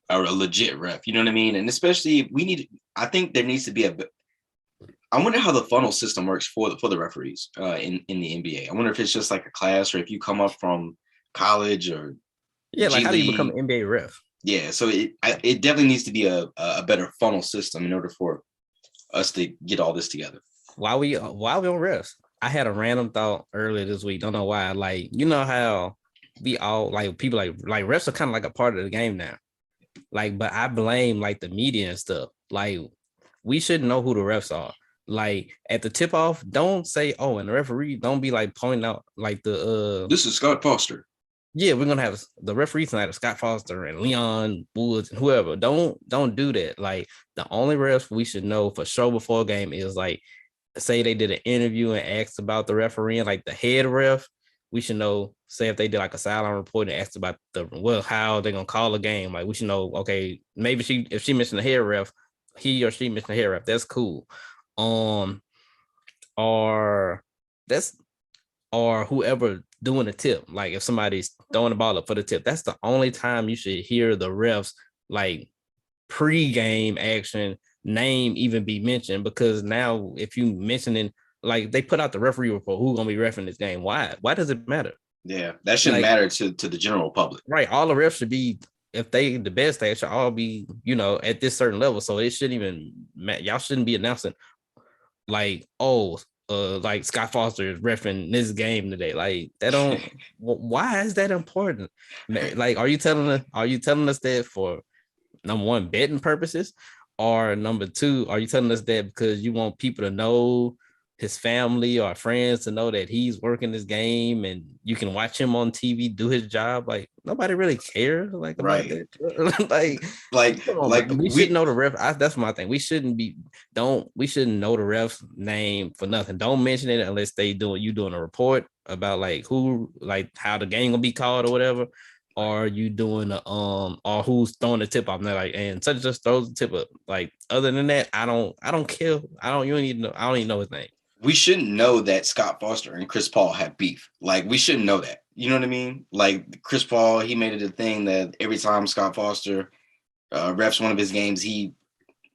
a legit ref. You know what I mean? And especially I think there needs to be I wonder how the funnel system works for the referees in the NBA. I wonder if it's just like a class, or if you come up from college, or like how do you become an NBA ref? Yeah, so it definitely needs to be a better funnel system in order for us to get all this together. While we on refs, I had a random thought earlier this week. Don't know why. Like, you know how we all like people like refs are kind of like a part of the game now. Like, but I blame like the media and stuff. Like, we should know who the refs are. Like, at the tip off, don't say, oh, and the referee don't be like pointing out like this is Scott Foster. Yeah, we're gonna have the referee tonight of Scott Foster and Leon Woods and whoever. Don't do that. Like, the only refs we should know for sure before a game is like, say they did an interview and asked about the referee, like the head ref. We should know. Say if they did like a sideline report and asked about how they're gonna call a game. Like, we should know. Okay, maybe if she mentioned the head ref, he or she mentioned the head ref. That's cool. Or whoever doing the tip, like if somebody's throwing the ball up for the tip, that's the only time you should hear the refs like pre-game action name even be mentioned. Because now if you mentioning, like, they put out the referee report, who's gonna be reffing this game, why does it matter? Yeah, that shouldn't matter to the general public, right? All the refs should be, if they the best, they should all be, at this certain level. So it shouldn't even y'all shouldn't be announcing like, oh, like Scott Foster is reffing this game today. Like, that don't. Why is that important? Like, are you telling us that for number one, betting purposes, or number two, are you telling us that because you want people to know, his family or friends to know that he's working this game and you can watch him on TV do his job? Like, nobody really cares like about that. like we should know the ref. That's my thing. We shouldn't know the ref's name for nothing. Don't mention it unless you doing a report about like who, like how the game gonna be called or whatever. or you doing a or who's throwing the tip off. And they're like, and such just throws the tip up. Like other than that, I don't care. You don't even know. I don't even know his name. We shouldn't know that Scott Foster and Chris Paul have beef. Like we shouldn't know that. You know what I mean? Like Chris Paul, he made it a thing that every time Scott Foster refs one of his games, he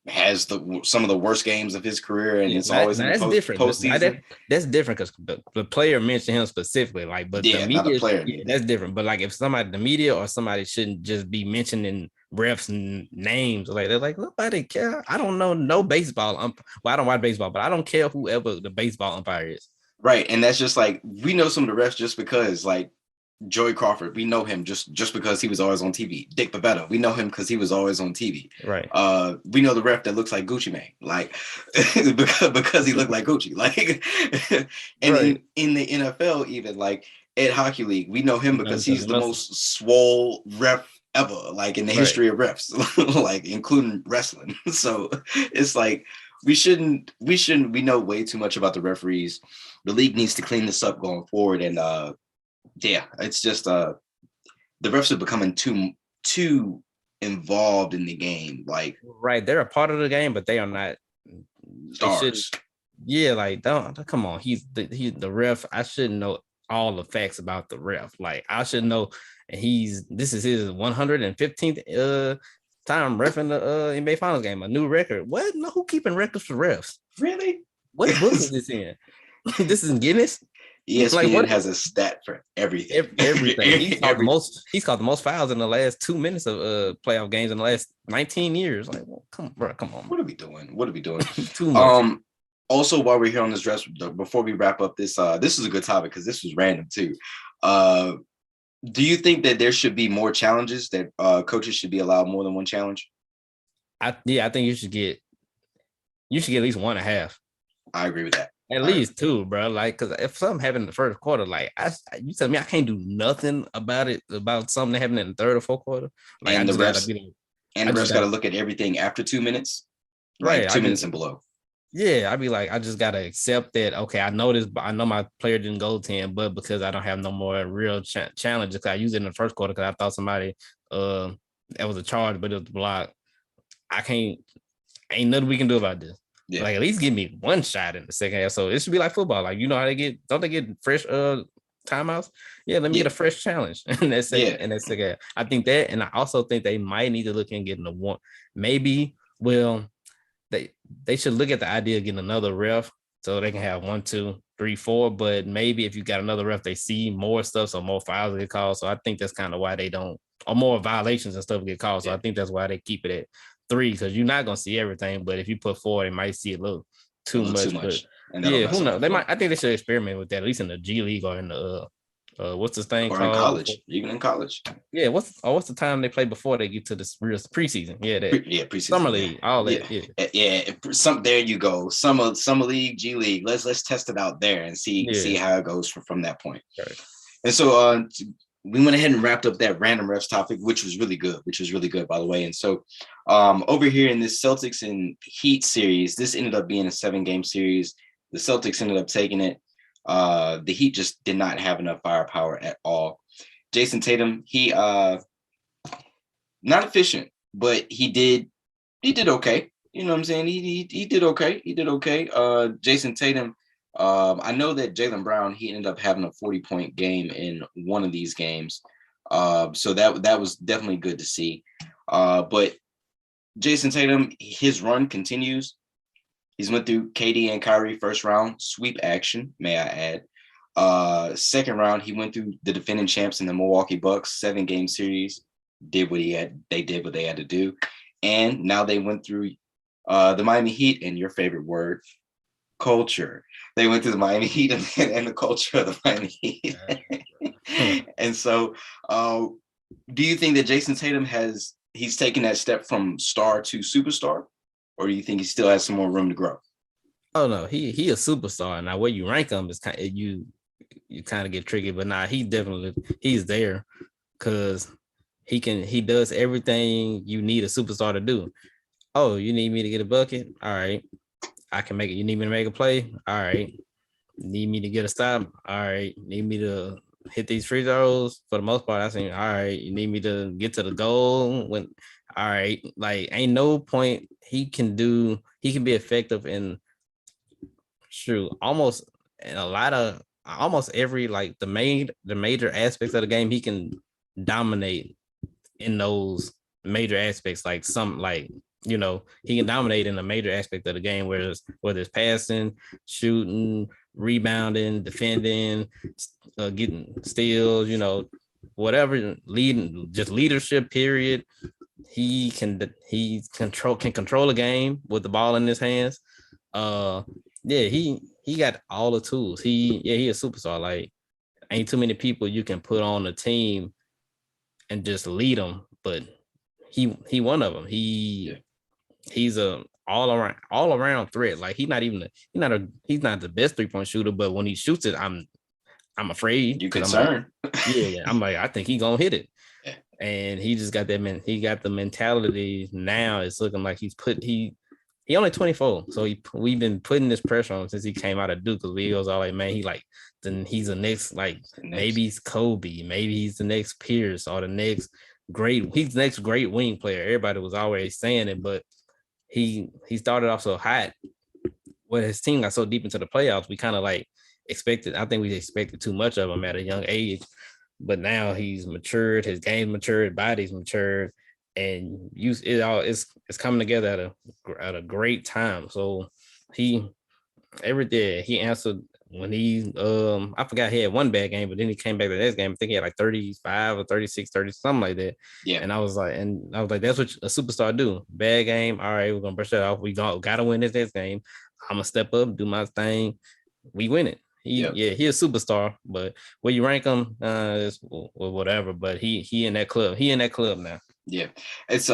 has some of the worst games of his career, and it's always in the postseason. That's different because the player mentioned him specifically. Like, but the not media, the player. That's different. But like, if somebody, the media or somebody shouldn't just be mentioning refs and names. Like they're like, nobody care. I don't know no baseball. Well, I don't watch baseball, but I don't care whoever the baseball umpire is. Right, and that's just like we know some of the refs just because like. Joey Crawford, we know him just because he was always on TV. Dick Bavetta, we know him because he was always on TV. Right. We know the ref that looks like Gucci Mane, like because he looked like Gucci. Like, and right. in the NFL, even like Ed Hockey League, we know him because he's the most swole ref ever, like in the history of refs, like including wrestling. So it's like we know way too much about the referees. The league needs to clean this up going forward, and yeah, it's just the refs are becoming too involved in the game. Like, right, they're a part of the game, but they are not stars. Yeah, like don't come on. He's the ref. I shouldn't know all the facts about the ref. Like I should know. And this is his 115th time reffing the NBA Finals game, a new record. What? No, who keeping records for refs? Really? What book is this in? This is Guinness. ESPN has a stat for everything. Everything. He's caught the most fouls in the last 2 minutes of playoff games in the last 19 years. Like, well, come on. What are we doing? Too much. Also, while we're here on this dress, before we wrap up this is a good topic because this was random too. Do you think that there should be more challenges, that coaches should be allowed more than one challenge? I think you should get at least 1.5. I agree with that. At least 2, bro. Like, because if something happened in the first quarter, like you tell me I can't do nothing about it, about something that happened in the third or fourth quarter. Like, and the refs got to look at everything after 2 minutes, like right? 2 minutes and below. Yeah, I'd be like, I just gotta accept that. Okay, I know this, but I know my player didn't go 10, but because I don't have no more real challenges, because I used it in the first quarter because I thought somebody that was a charge, but it was blocked. Ain't nothing we can do about this. Yeah. Like at least give me one shot in the second half. So it should be like football. Like, you know how don't they get fresh timeouts? Yeah, let me get a fresh challenge. And that's it. And that's it. I think that, and I also think they might need to look and getting one. Maybe, they should look at the idea of getting another ref so they can have 1, 2, 3, 4. But maybe if you got another ref, they see more stuff, so more fouls get called. So I think that's kind of why they don't, or more violations and stuff get called. So I think that's why they keep it at 3, because you're not gonna see everything. But if you put 4, they might see a little too much. But yeah, who knows? They might. I think they should experiment with that, at least in the G League or in the what's this thing or called? In college, even in college. Yeah, what's the time they play before they get to this real preseason? Yeah, preseason, summer league, all that. Yeah. There you go. Summer league, G League. Let's test it out there and see how it goes from that point. Right. And so we went ahead and wrapped up that random refs topic, which was really good, by the way. And so over here in this Celtics and Heat series, this ended up being a 7-game series. The Celtics ended up taking it. The Heat just did not have enough firepower at all. Jason Tatum, he not efficient, but he did okay. You know what I'm saying? He did okay. Jason Tatum, I know that Jaylen Brown, he ended up having a 40-point game in one of these games. So that was definitely good to see. But Jason Tatum, his run continues. He's went through KD and Kyrie first round sweep action, may I add. Second round, he went through the defending champs in the Milwaukee Bucks 7-game series. They did what they had to do. And now they went through the Miami Heat, and your favorite word, culture. They went through the Miami Heat and the culture of the Miami Heat. And so do you think that Jason Tatum he's taken that step from star to superstar? Or do you think he still has some more room to grow? Oh no, he a superstar. Now where you rank him is kind of, you kind of get tricky, but he's there because he does everything you need a superstar to do. Oh, you need me to get a bucket? All right, I can make it. You need me to make a play? All right. Need me to get a stop? All right. Need me to hit these free throws for the most part. I think, all right, you need me to get to the goal when, all right, like ain't no point he can be effective in almost in a lot of almost every like the major aspects of the game. He can dominate in those major aspects, like he can dominate in a major aspect of the game, whether it's passing, shooting, rebounding, defending, getting steals, whatever, leading, just leadership. Period. He can control a game with the ball in his hands. Yeah, he got all the tools. He a superstar. Like, ain't too many people you can put on a team and just lead them, but he one of them. He's a all around threat. Like, he's not the best 3-point shooter, but when he shoots it, I'm afraid. You concerned? I'm like, I think he gonna hit it. Yeah. And he just got that he got the mentality. Now it's looking like he only 24, so we've been putting this pressure on him since he came out of Duke, because we was all like, man, then he's the next, like, maybe he's Kobe, maybe he's the next Pierce, or he's the next great wing player. Everybody was always saying it, but he started off so hot. When his team got so deep into the playoffs, we kind of like expected. I think we expected too much of him at a young age, but now he's matured, his game's matured, body's matured, and it's coming together at a great time. So he answered when I forgot, he had one bad game, but then he came back the next game. I think he had like 35 or 36, 30, something like that. Yeah. And I was like, that's what a superstar do. Bad game. All right, we're gonna brush that off. We gotta win this next game. I'm gonna step up, do my thing. We win it. He's a superstar, but where you rank him is whatever. But he in that club. He in that club now. Yeah, it's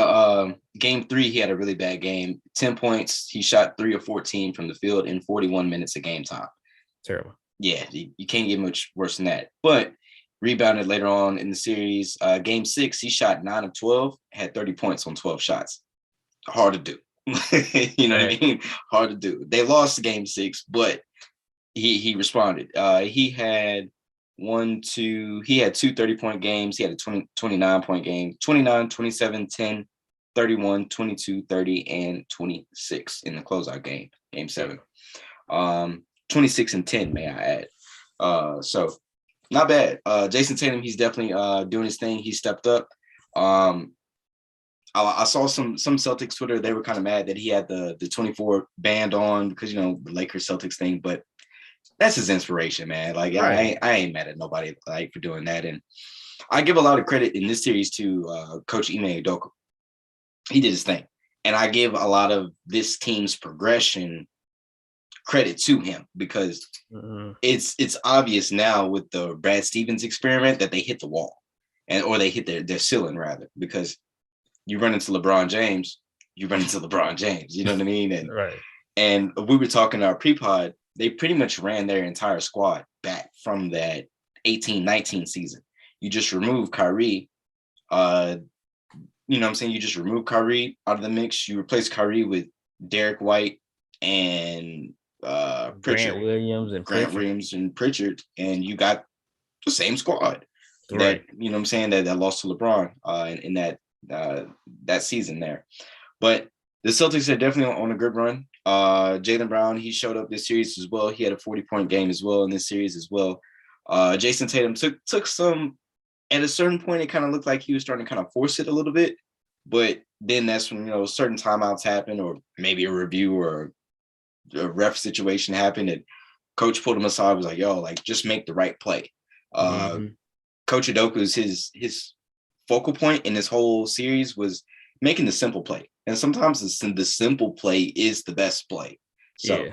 game 3. He had a really bad game. 10 points. He shot 3 of 14 from the field in 41 minutes of game time. Terrible. Yeah, you can't get much worse than that. But rebounded later on in the series. Game 6, he shot 9 of 12, had 30 points on 12 shots. Hard to do. You know what I mean? Hard to do. They lost game 6, but he responded. He had 2 30-point games. He had a 29-point game, 29, 27, 10, 31, 22, 30, and 26 in the closeout game 7. 26 and 10, may I add. So not bad. Jason Tatum, he's definitely doing his thing. He stepped up. I saw some Celtics Twitter. They were kind of mad that he had the 24 band on because, the Lakers Celtics thing, but that's his inspiration, man. Like, right. I ain't mad at nobody like for doing that. And I give a lot of credit in this series to Coach Ime Udoka. He did his thing. And I give a lot of this team's progression credit to him because it's obvious now with the Brad Stevens experiment that they hit the wall or they hit their ceiling rather, because you run into LeBron James, you know what I mean? And, right. And we were talking in our pre-pod, they pretty much ran their entire squad back from that 18-19 season. You just remove Kyrie, you know what I'm saying? You just remove Kyrie out of the mix. You replace Kyrie with Derek White and Pritchard. Grant Williams and Pritchard, and you got the same squad. Right. That, you know what I'm saying, that lost to LeBron in that season there. But the Celtics are definitely on a good run. Jaylen Brown, he showed up this series as well. He had a 40-point game as well in this series as well. Jason Tatum took some, at a certain point, it kind of looked like he was starting to kind of force it a little bit. But then that's when, certain timeouts happen, or maybe a review or a ref situation happened, and coach pulled him aside, was like, yo, like, just make the right play. Coach Udoka's his focal point in this whole series was making the simple play. And sometimes the simple play is the best play. So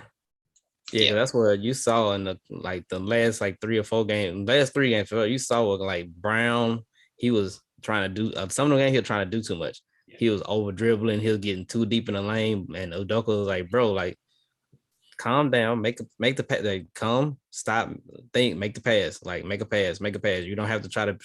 yeah, that's what you saw in the last 3 or 4 games, last 3 games. You saw what Brown, he was trying to do some of the games. He was trying to do too much. He was over dribbling. He was getting too deep in the lane. And Udoka was like, bro, calm down, make the pass, stop, think, make the pass, make a pass. You don't have to try to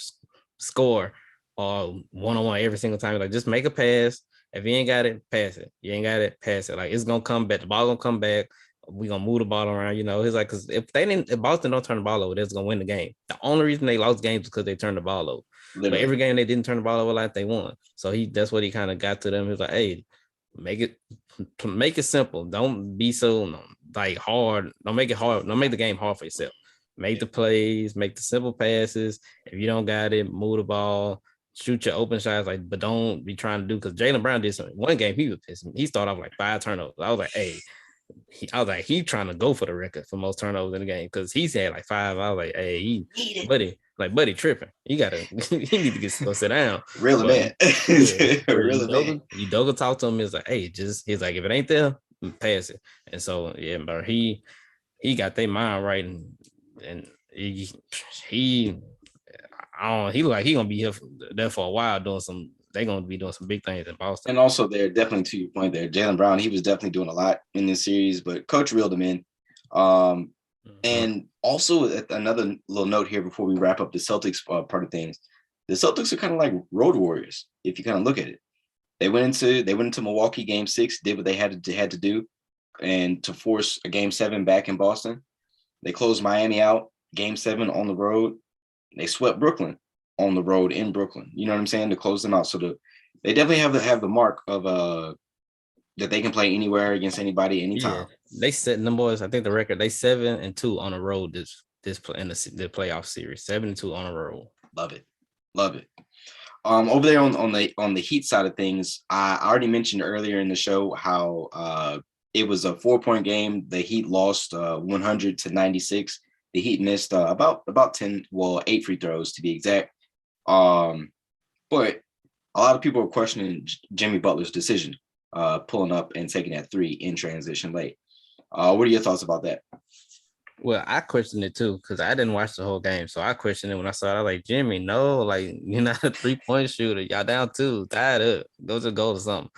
score or one-on-one every single time. Just make a pass. If you ain't got it, pass it. You ain't got it, pass it. It's gonna come back. The ball gonna come back. we gonna move the ball around. He's like, because if Boston don't turn the ball over, they're gonna win the game. The only reason they lost games is because they turned the ball over. Literally. But every game they didn't turn the ball over, like they won. So that's what he kind of got to them. He was like, hey, make it simple. Don't be so like hard. Don't make it hard. Don't make the game hard for yourself. Make the plays, make the simple passes. If you don't got it, move the ball, shoot your open shots, but don't be trying to do, because Jaylen Brown did something. One game he was pissing. He started off like 5 turnovers. I was like, hey, he trying to go for the record for most turnovers in the game, because he's had like 5. I was like, hey, buddy tripping. He need to sit down. Really, man. Really, man. Udoka talked to him. He's like, hey, he's like, if it ain't there, pass it. And so, yeah, but he got their mind right, and he look like he gonna be there for a while doing they're gonna be doing some big things in Boston. And also, they're definitely, to your point there, Jaylen Brown, he was definitely doing a lot in this series, but coach reeled him in. And also another little note here before we wrap up the Celtics part of things. The Celtics are kind of like road warriors if you kind of look at it. They went into Milwaukee Game 6, did what they had to do, and to force a Game 7 back in Boston. They closed Miami out, Game 7 on the road. They swept Brooklyn on the road in Brooklyn. You know what I'm saying? To close them out. So they definitely have the mark of that they can play anywhere against anybody anytime. Yeah. They set them boys. I think the record, they 7-2 on the road this in the playoff series. 7-2 on the road. Love it. Over there on the Heat side of things, I already mentioned earlier in the show how it was a 4-point game. The Heat lost 100-96. The Heat missed about 8 free throws to be exact. But a lot of people are questioning Jimmy Butler's decision, pulling up and taking that 3 in transition late. What are your thoughts about that? Well, I questioned it too, because I didn't watch the whole game. So I questioned it when I saw it. I was like, Jimmy, no, like, you're not a 3-point shooter. Y'all down 2, tied up. Go to goal or something.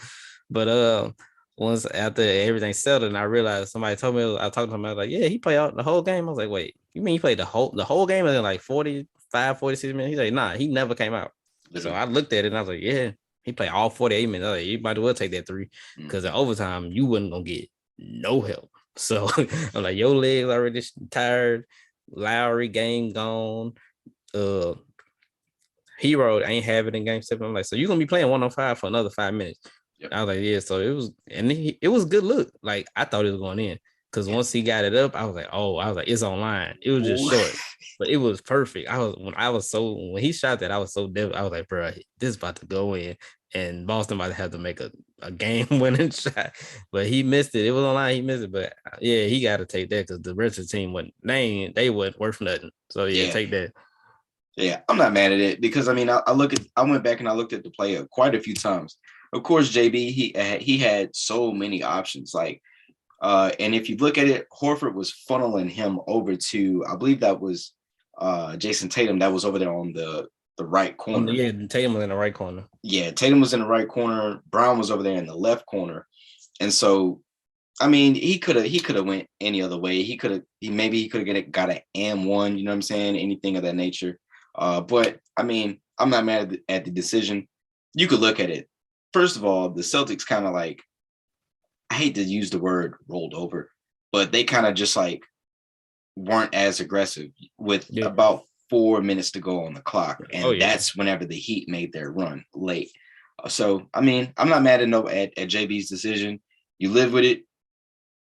But once after everything settled, and I realized somebody told me, I talked to him, I was like, yeah, he played out the whole game. I was like, wait, you mean he played the whole game in like 45, 46 minutes? He's like, nah, he never came out. So I looked at it and I was like, yeah, he played all 48 minutes. I was like, you might as well take that 3, because in overtime, you wasn't going to get no help. So I'm like, your legs already tired. Lowry game gone. Hero ain't have it in game 7. I'm like, so you're going to be playing 105 for another 5 minutes. Yep. I was like, yeah. So it was, and it was a good look. Like, I thought it was going in, because once he got it up, I was like, it's online. It was just short, but it was perfect. When he shot that, I was so dead. I was like, bro, this is about to go in, and Boston about to have to make a game-winning shot. But he missed it. It was online. He missed it. But yeah, he got to take that, because the rest of the team they weren't worth nothing. So yeah, take that. Yeah, I'm not mad at it, because I mean, I went back and I looked at the play quite a few times. Of course, JB, he had so many options. Like, and if you look at it, Horford was funneling him over to, I believe that was Jason Tatum, that was over there on the right corner. Yeah, Tatum was in the right corner. Yeah, Tatum was in the right corner. Brown was over there in the left corner. And so, I mean, he could have went any other way. He could have got an M1, you know what I'm saying? Anything of that nature. But I mean, I'm not mad at the decision. You could look at it. First of all, the Celtics kind of like, I hate to use the word rolled over, but they kind of just like weren't as aggressive with about 4 minutes to go on the clock. And that's whenever the Heat made their run late. So, I mean, I'm not mad at JB's decision. You live with it.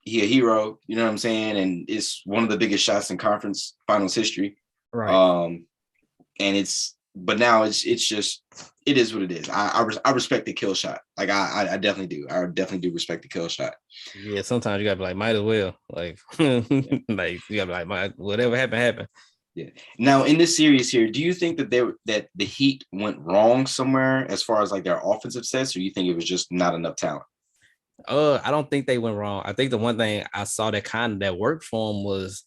He a hero, you know what I'm saying? And it's one of the biggest shots in conference finals history. Right. But now it's just, it is what it is. I respect the kill shot. Like I definitely do. I definitely do respect the kill shot. Yeah, sometimes you gotta be like, might as well. Like, like you gotta be like, whatever happened. Yeah. Now in this series here, do you think that the Heat went wrong somewhere as far as like their offensive sets, or you think it was just not enough talent? I don't think they went wrong. I think the one thing I saw that worked for them was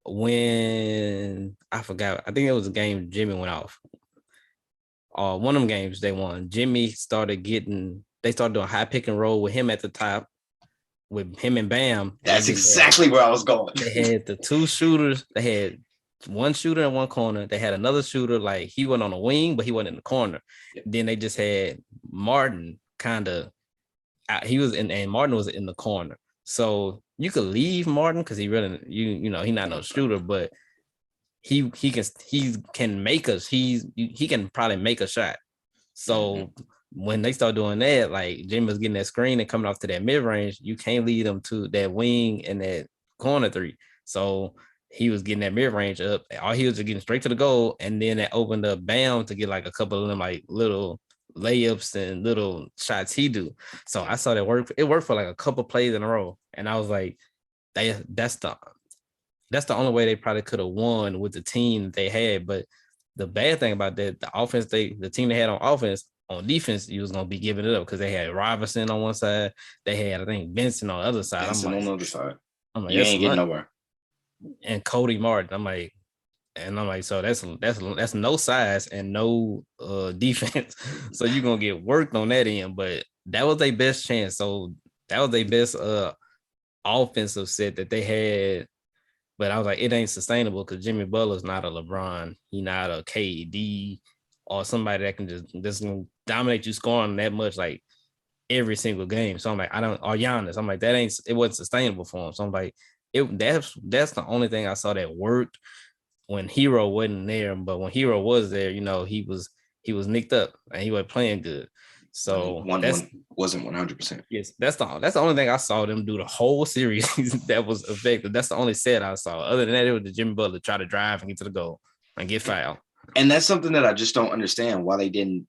when I forgot. I think it was a game Jimmy went off. One of them games they won. Jimmy started doing high pick and roll with him at the top, with him and Bam. That's exactly where I was going. They had the 2 shooters. They had one shooter in one corner. They had another shooter, like he went on the wing, but he wasn't in the corner. Yep. Then they just had Martin kind of. He was in, and Martin was in the corner. So you could leave Martin because he really you know he's not no shooter, but he can make us. He can probably make a shot. So when they start doing that, like Jimmy was getting that screen and coming off to that mid range, you can't lead them to that wing and that corner three. So he was getting that mid range up. All he was just getting straight to the goal, and then that opened up Bam to get like a couple of them like little layups and little shots he do. So I saw that work. It worked for like a couple plays in a row, and I was like, that's the only way they probably could have won with the team that they had. But the bad thing about that, the team they had on offense, on defense, you was gonna be giving it up because they had Robinson on one side, they had I think Vincent on the other side. Vincent on the other side. I'm like, you ain't getting nowhere. And Cody Martin, I'm like, so that's no size and no defense. So you're gonna get worked on that end. But that was their best chance. So that was their best offensive set that they had. But I was like, it ain't sustainable because Jimmy Butler's not a LeBron. He not a KD or somebody that can just dominate you scoring that much like every single game. So I'm like, or Giannis. I'm like, it wasn't sustainable for him. So I'm like, that's the only thing I saw that worked when Hero wasn't there. But when Hero was there, you know, he was nicked up and he wasn't playing good. So one wasn't 100%. Yes, that's the only thing I saw them do the whole series that was effective. That's the only set I saw. Other than that, it was the Jimmy Butler try to drive and get to the goal and get fouled. And that's something that I just don't understand why they didn't,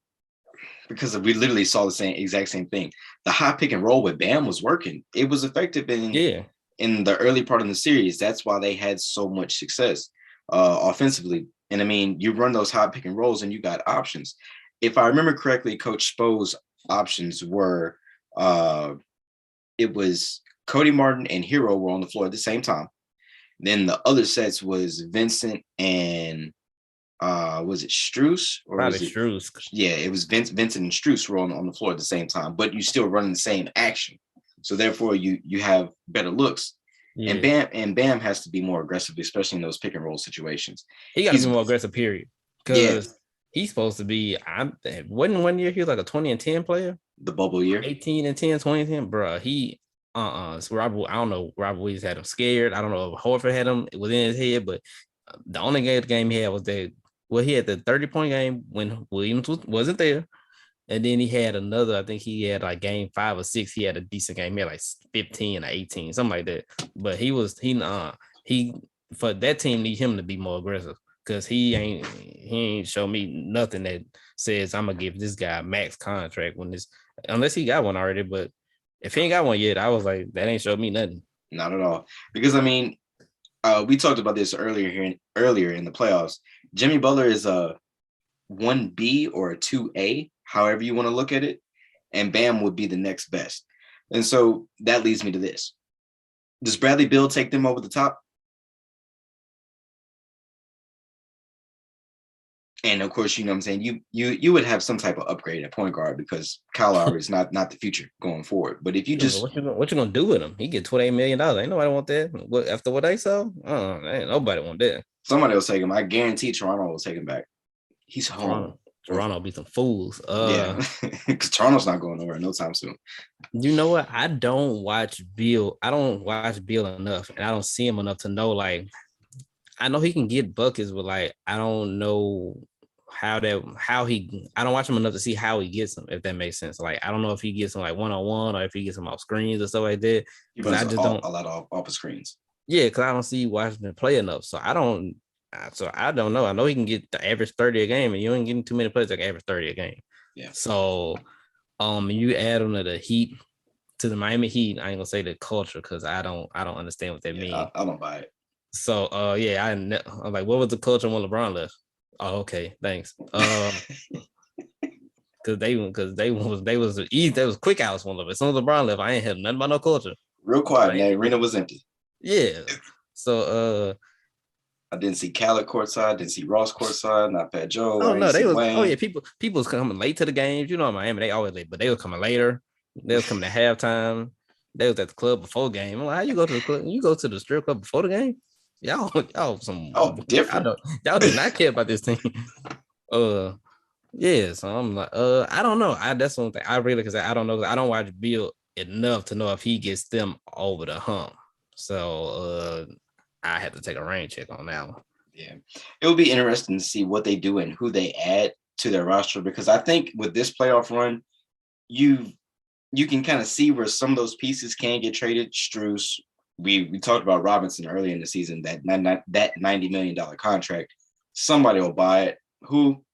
because we literally saw the exact same thing. The high pick and roll with Bam was working. It was effective in the early part of the series. That's why they had so much success offensively. And I mean, you run those high pick and rolls and you got options. If I remember correctly, Coach Spo's options were it was Cody Martin and Hero were on the floor at the same time. Then the other sets was Vincent and was it Strus? Or probably was it Strus? Yeah, it was Vincent and Strus were on the floor at the same time, but you still running the same action. So therefore you have better looks. Yeah. And Bam has to be more aggressive, especially in those pick and roll situations. He got to be more aggressive, period. Because he's supposed to be, wasn't 1 year he was like a 20 and 10 player? The bubble year. 18 and 10, 20 and 10, bro. He so I don't know, Robert Williams had him scared. I don't know if Horford had him within his head, but the only game he had was that, he had the 30-point game when Williams wasn't there. And then he had another, I think he had like game 5 or 6. He had a decent game. He had like 15 or 18, something like that. But he for that team need him to be more aggressive because he ain't show me nothing that says I'm gonna give this guy a max contract unless he got one already. But if he ain't got one yet, I was like, that ain't showed me nothing. Not at all. Because I mean, we talked about this earlier in the playoffs. Jimmy Butler is a 1B or a 2A, however you want to look at it, and Bam would be the next best. And so that leads me to this. Does Bradley Beal take them over the top? And of course, you know what I'm saying, you would have some type of upgrade at point guard because Kyle Lowry is not the future going forward. But if you just what you gonna do with him? He get $28 million. Ain't nobody want that. After what they saw, ain't nobody want that. Somebody will take him. I guarantee Toronto will take him back. He's home. Toronto be some fools. Yeah, because Toronto's not going nowhere no time soon. You know what? I don't watch Beal. I don't watch Beal enough, and I don't see him enough to know. Like, I know he can get buckets, but like, I don't know I don't watch him enough to see how he gets them, if that makes sense. Like, I don't know if he gets them like one-on-one or if he gets them off screens or stuff like that. I just don't a lot off of screens. Yeah, because I don't see Washington play enough. So I don't know. I know he can get the average 30 a game, and you ain't getting too many players that can average 30 a game. Yeah. So you add on to the Heat, to the Miami Heat, I ain't gonna say the culture because I don't understand what that means. I don't buy it. So I'm like, what was the culture when LeBron left? Oh, okay, thanks. Because they was quick outs one of it. As soon as LeBron left, I ain't had nothing about no culture. Real quiet, and the arena was empty. Yeah. So I didn't see Khaled courtside, didn't see Ross courtside, not Fat Joe. Oh no, they was Wayne. Oh yeah, people was coming late to the games. You know, in Miami, they always late, but they was coming later. They was coming at halftime. They was at the club before game. I'm like, how you go to the club? You go to the strip club before the game? Y'all some different. Y'all did not care about this team. Yeah, so I'm like, I don't know. That's one thing I really, because I don't know. I don't watch Bill enough to know if he gets them over the hump. So I had to take a rain check on that one. Yeah, it will be interesting to see what they do and who they add to their roster, because I think with this playoff run, you can kind of see where some of those pieces can get traded. Strus, we talked about Robinson earlier in the season, that $90 million contract. Somebody will buy it. Who?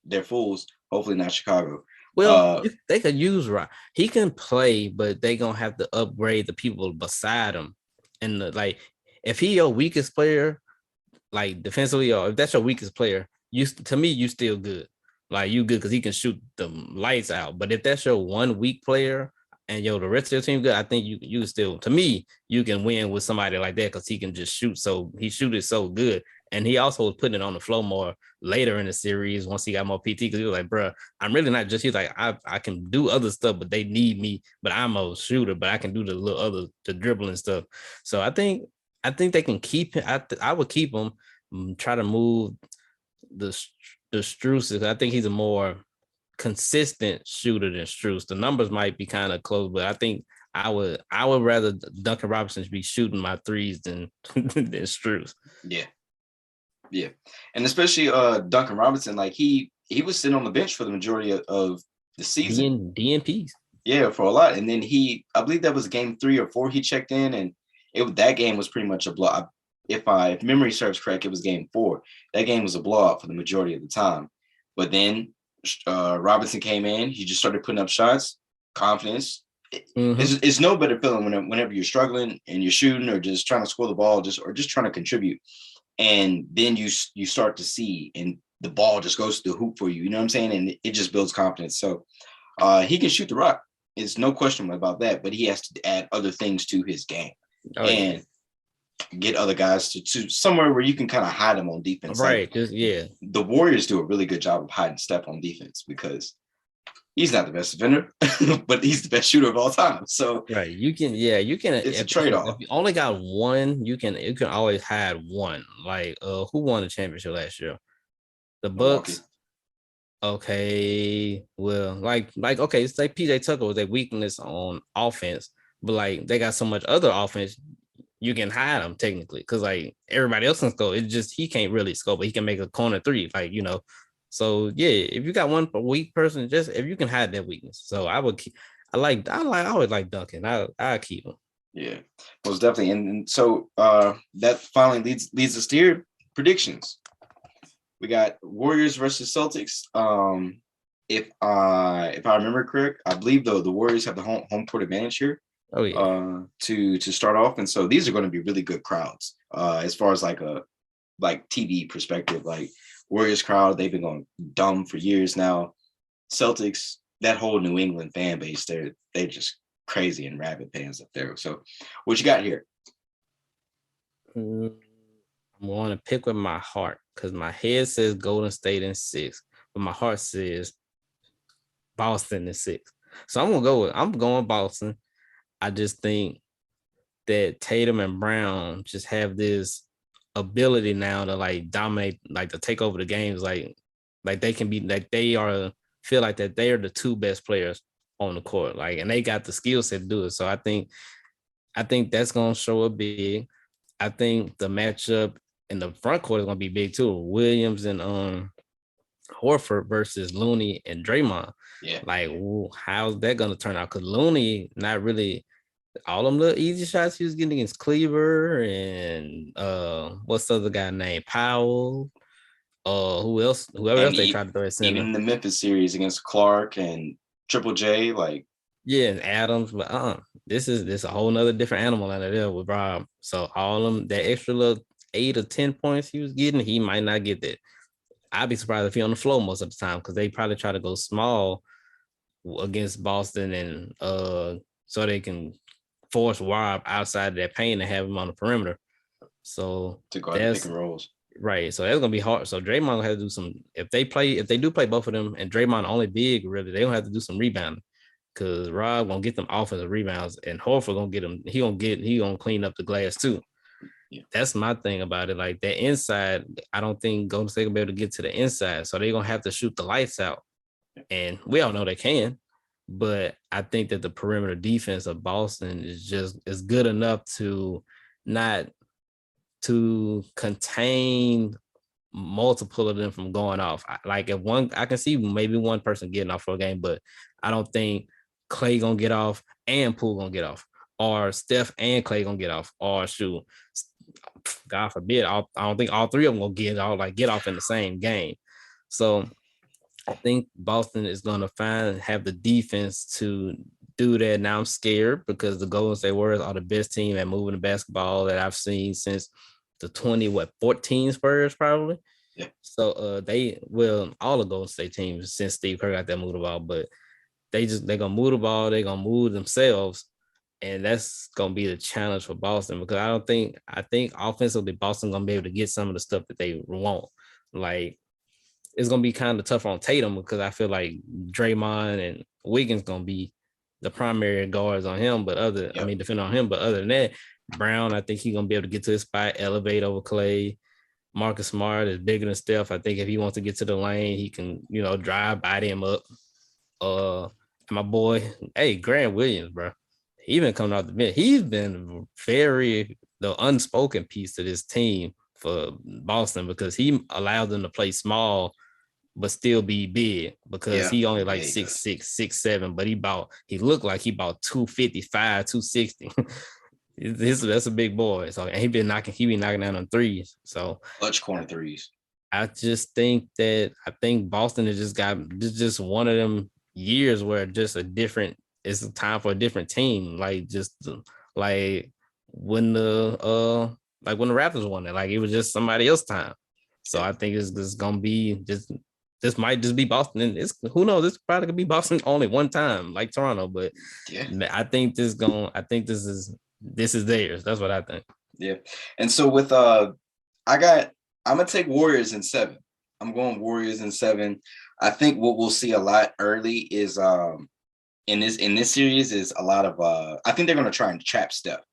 They're fools. Hopefully not Chicago. Well, they could use Rob. He can play, but they gonna have to upgrade the people beside him. And like, if he your weakest player, like defensively, or if that's your weakest player, you still good. Like you good because he can shoot the lights out. But if that's your one weak player and the rest of your team good, I think you still, to me, you can win with somebody like that because he can just shoot. So he shoot it so good. And he also was putting it on the floor more later in the series once he got more PT, because he was like, bro, I'm really not just, he's like, I can do other stuff, but they need me, but I'm a shooter, but I can do the dribbling stuff. So I think they can keep him. I would keep him, try to move the Strus. I think he's a more consistent shooter than Strus. The numbers might be kind of close, but I think I would rather Duncan Robinson be shooting my threes than Strus. Yeah, and especially Duncan Robinson, like he was sitting on the bench for the majority of the season. DNPs. Yeah, for a lot, and then I believe that was game 3 or 4 he checked in, and that game was pretty much a blowout. If memory serves correct, it was game 4. That game was a blowout for the majority of the time. But then Robinson came in, he just started putting up shots, confidence. It's no better feeling whenever you're struggling and you're shooting or just trying to score the ball, or just trying to contribute. And then you start to see, and the ball just goes to the hoop for you. You know what I'm saying? And it just builds confidence. So he can shoot the rock. It's no question about that. But he has to add other things to his game and get other guys to somewhere where you can kind of hide them on defense. Right. Like, the Warriors do a really good job of hiding Steph on defense because he's not the best defender, but he's the best shooter of all time. So right, you can. It's a trade-off. If you only got one, you can always hide one. Like, who won the championship last year? The Bucks. Okay, well, like okay, it's like PJ Tucker was their weakness on offense, but like they got so much other offense, you can hide them technically because like everybody else can score. It's just he can't really score, but he can make a corner 3, like So yeah, if you got one weak person, just if you can hide that weakness. So I would keep. I always like Duncan. I keep him. Yeah, most definitely. And so that finally leads us to your predictions. We got Warriors versus Celtics. If I remember correct, I believe the Warriors have the home court advantage here. Oh yeah. To start off, and so these are going to be really good crowds. As far as like TV perspective, like Warriors crowd, they've been going dumb for years now. Celtics, that whole New England fan base, they're just crazy and rabid fans up there. So what you got here? I'm going to pick with my heart because my head says Golden State in 6, but my heart says Boston in 6. So I'm going Boston. I just think that Tatum and Brown just have this ability now to like dominate, like to take over the games, like they can be like feel like that they are the 2 best players on the court, like, and they got the skill set to do it. So I think that's gonna show up big. I think the matchup in the front court is gonna be big too. Williams and Horford versus Looney and Draymond. Yeah, like how's that gonna turn out? Because Looney not really. All them little easy shots he was getting against Cleaver and what's the other guy named Powell? Whoever else they tried to throw at center. Even the Memphis series against Clark and Triple J, like and Adams, but this is a whole nother different animal out of there with Rob. So all them that extra little 8 or 10 points he was getting, he might not get that. I'd be surprised if he on the floor most of the time because they probably try to go small against Boston and so they can force Rob outside of that paint and have him on the perimeter. So to go ahead and pick and rolls. Right. So that's gonna be hard. So Draymond will have to do some if they do play both of them and Draymond only big, really, they don't have to do some rebounding because Rob gonna get them offensive rebounds and Horford gonna get them, he gonna clean up the glass too. Yeah. That's my thing about it. Like that inside, I don't think Golden State will be able to get to the inside. So they're gonna have to shoot the lights out. And we all know they can. but I think that the perimeter defense of Boston is good enough to not to contain multiple of them from going off. Like if one, I can see maybe one person getting off for a game, but I don't think Clay gonna get off and Poole gonna get off, or Steph and Clay gonna get off, or shoot, God forbid, I don't think all three of them gonna get off in the same game. So I think Boston is gonna have the defense to do that. Now I'm scared because the Golden State Warriors are the best team at moving the basketball that I've seen since the 14 Spurs probably. Yeah. So all the Golden State teams since Steve Kerr got that move the ball, but they're gonna move the ball, they're gonna move themselves, and that's gonna be the challenge for Boston because I think offensively Boston gonna be able to get some of the stuff that they want. Like it's gonna be kind of tough on Tatum because I feel like Draymond and Wiggins gonna be the primary guards on him, defend on him. But other than that, Brown, I think he's gonna be able to get to his spot, elevate over Clay. Marcus Smart is bigger than Steph. I think if he wants to get to the lane, he can, drive, body him up. And my boy, Grant Williams, bro. He been coming out the bench. He's been the unspoken piece to this team for Boston because he allowed them to play small but still be big because he only like 6'6", 6'7", but he looked like he about 255, 260. That's a big boy. So and he be knocking down on threes. So clutch corner threes. I just think Boston has just one of them years where it's time for a different team. Like when the Raptors won it, like it was just somebody else's time. So I think it's gonna be this might just be Boston. And who knows? This probably could be Boston only one time, like Toronto. But I think this is theirs. That's what I think. Yeah. And so with I'm gonna take Warriors in 7. I'm going Warriors in 7. I think what we'll see a lot early is in this series is a lot of I think they're gonna try and trap Steph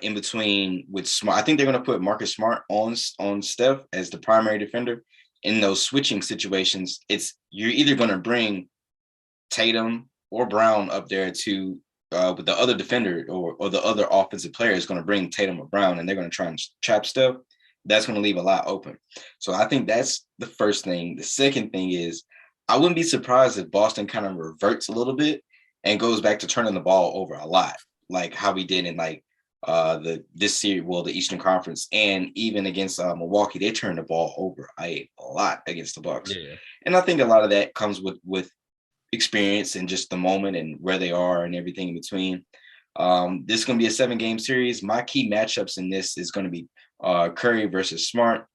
in between with Smart. I think they're gonna put Marcus Smart on Steph as the primary defender. In those switching situations, you're either gonna bring Tatum or Brown up there to with the other defender or the other offensive player is going to bring Tatum or Brown, and they're going to try and trap Steph. That's going to leave a lot open. So I think that's the first thing. The second thing is I wouldn't be surprised if Boston kind of reverts a little bit and goes back to turning the ball over a lot, like how we did in this series, the Eastern Conference, and even against Milwaukee, they turned the ball over a lot against the Bucks. Yeah. And I think a lot of that comes with experience and just the moment and where they are and everything in between. This is going to be a 7-game series. My key matchups in this is going to be Curry versus Smart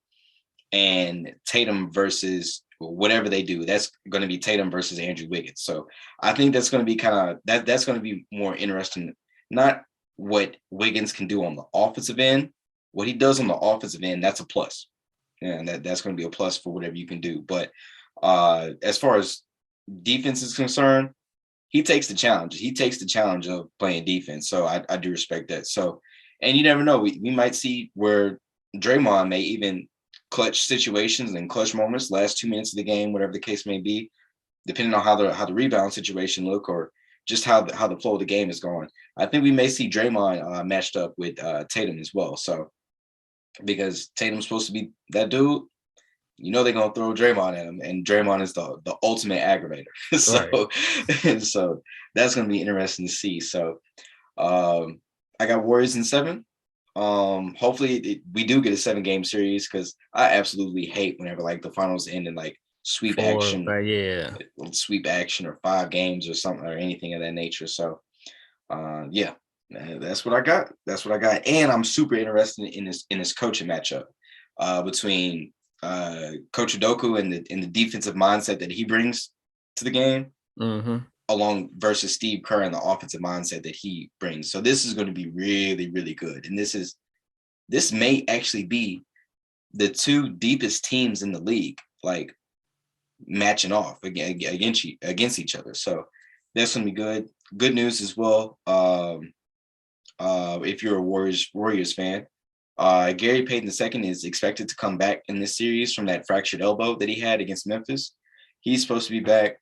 and Tatum versus whatever they do. That's going to be Tatum versus Andrew Wiggins. So I think that's going to be that's going to be more interesting. Not what Wiggins can do on the offensive end. What he does on the offensive end, that's a plus. And that's going to be a plus for whatever you can do. But as far as defense is concerned, he takes the challenge. He takes the challenge of playing defense. So I do respect that. So, and you never know. We might see where Draymond may even clutch situations and clutch moments, last 2 minutes of the game, whatever the case may be, depending on how the rebound situation look or just how the flow of the game is going. I think we may see Draymond matched up with Tatum as well. So because Tatum's supposed to be that dude, they're gonna throw Draymond at him, and Draymond is the ultimate aggravator. So that's gonna be interesting to see. So I got Warriors in 7. Hopefully we do get a 7-game series because I absolutely hate whenever the finals end in sweep action or 5 games or something or anything of that nature. So that's what I got. And I'm super interested in this coaching matchup between Coach Udoka and the defensive mindset that he brings to the game, along versus Steve Kerr and the offensive mindset that he brings. So this is going to be really, really good. And this may actually be the 2 deepest teams in the league, matching off against each other. So that's going to be good. Good news as well. If you're a Warriors fan, Gary Payton II is expected to come back in this series from that fractured elbow that he had against Memphis. He's supposed to be back.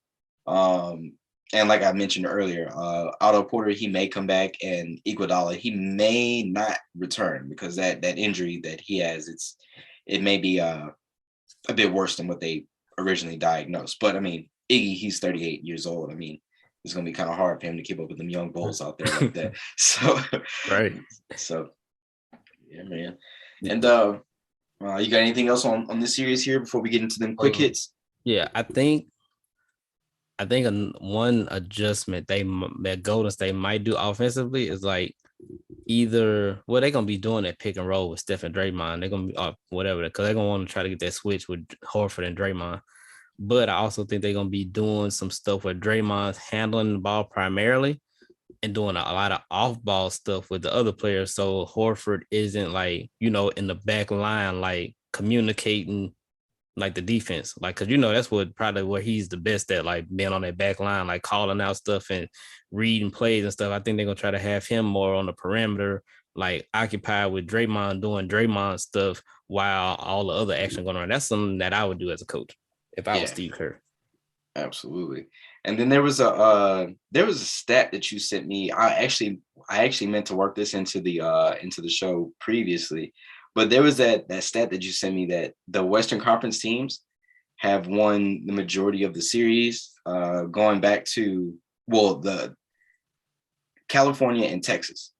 And like I mentioned earlier, Otto Porter, he may come back, and Iguodala, he may not return because that injury that he has, it may be a bit worse than what they originally diagnosed. But I mean, Iggy, he's 38 years old. I mean, it's gonna be kind of hard for him to keep up with them young bulls out there like that. So, Right. so yeah, man. And you got anything else on this series here before we get into them quick hits? Yeah, I think one adjustment that Golden State might do offensively is like either they're gonna be doing that pick and roll with Steph and Draymond. They're gonna be whatever because they're gonna want to try to get that switch with Horford and Draymond. But I also think they're gonna be doing some stuff where Draymond's handling the ball primarily and doing a lot of off-ball stuff with the other players. So Horford isn't like, in the back line, like communicating like the defense, like, cause that's probably where he's the best at, like being on that back line, like calling out stuff and reading plays and stuff. I think they're gonna try to have him more on the perimeter, like occupied with Draymond doing Draymond stuff while all the other action going on. That's something that I would do as a coach if I was Steve Kerr. Absolutely. And then there was a stat that you sent me. I actually meant to work this into the show previously. But there was that stat that you sent me that the Western Conference teams have won the majority of the series, going back to the California and Texas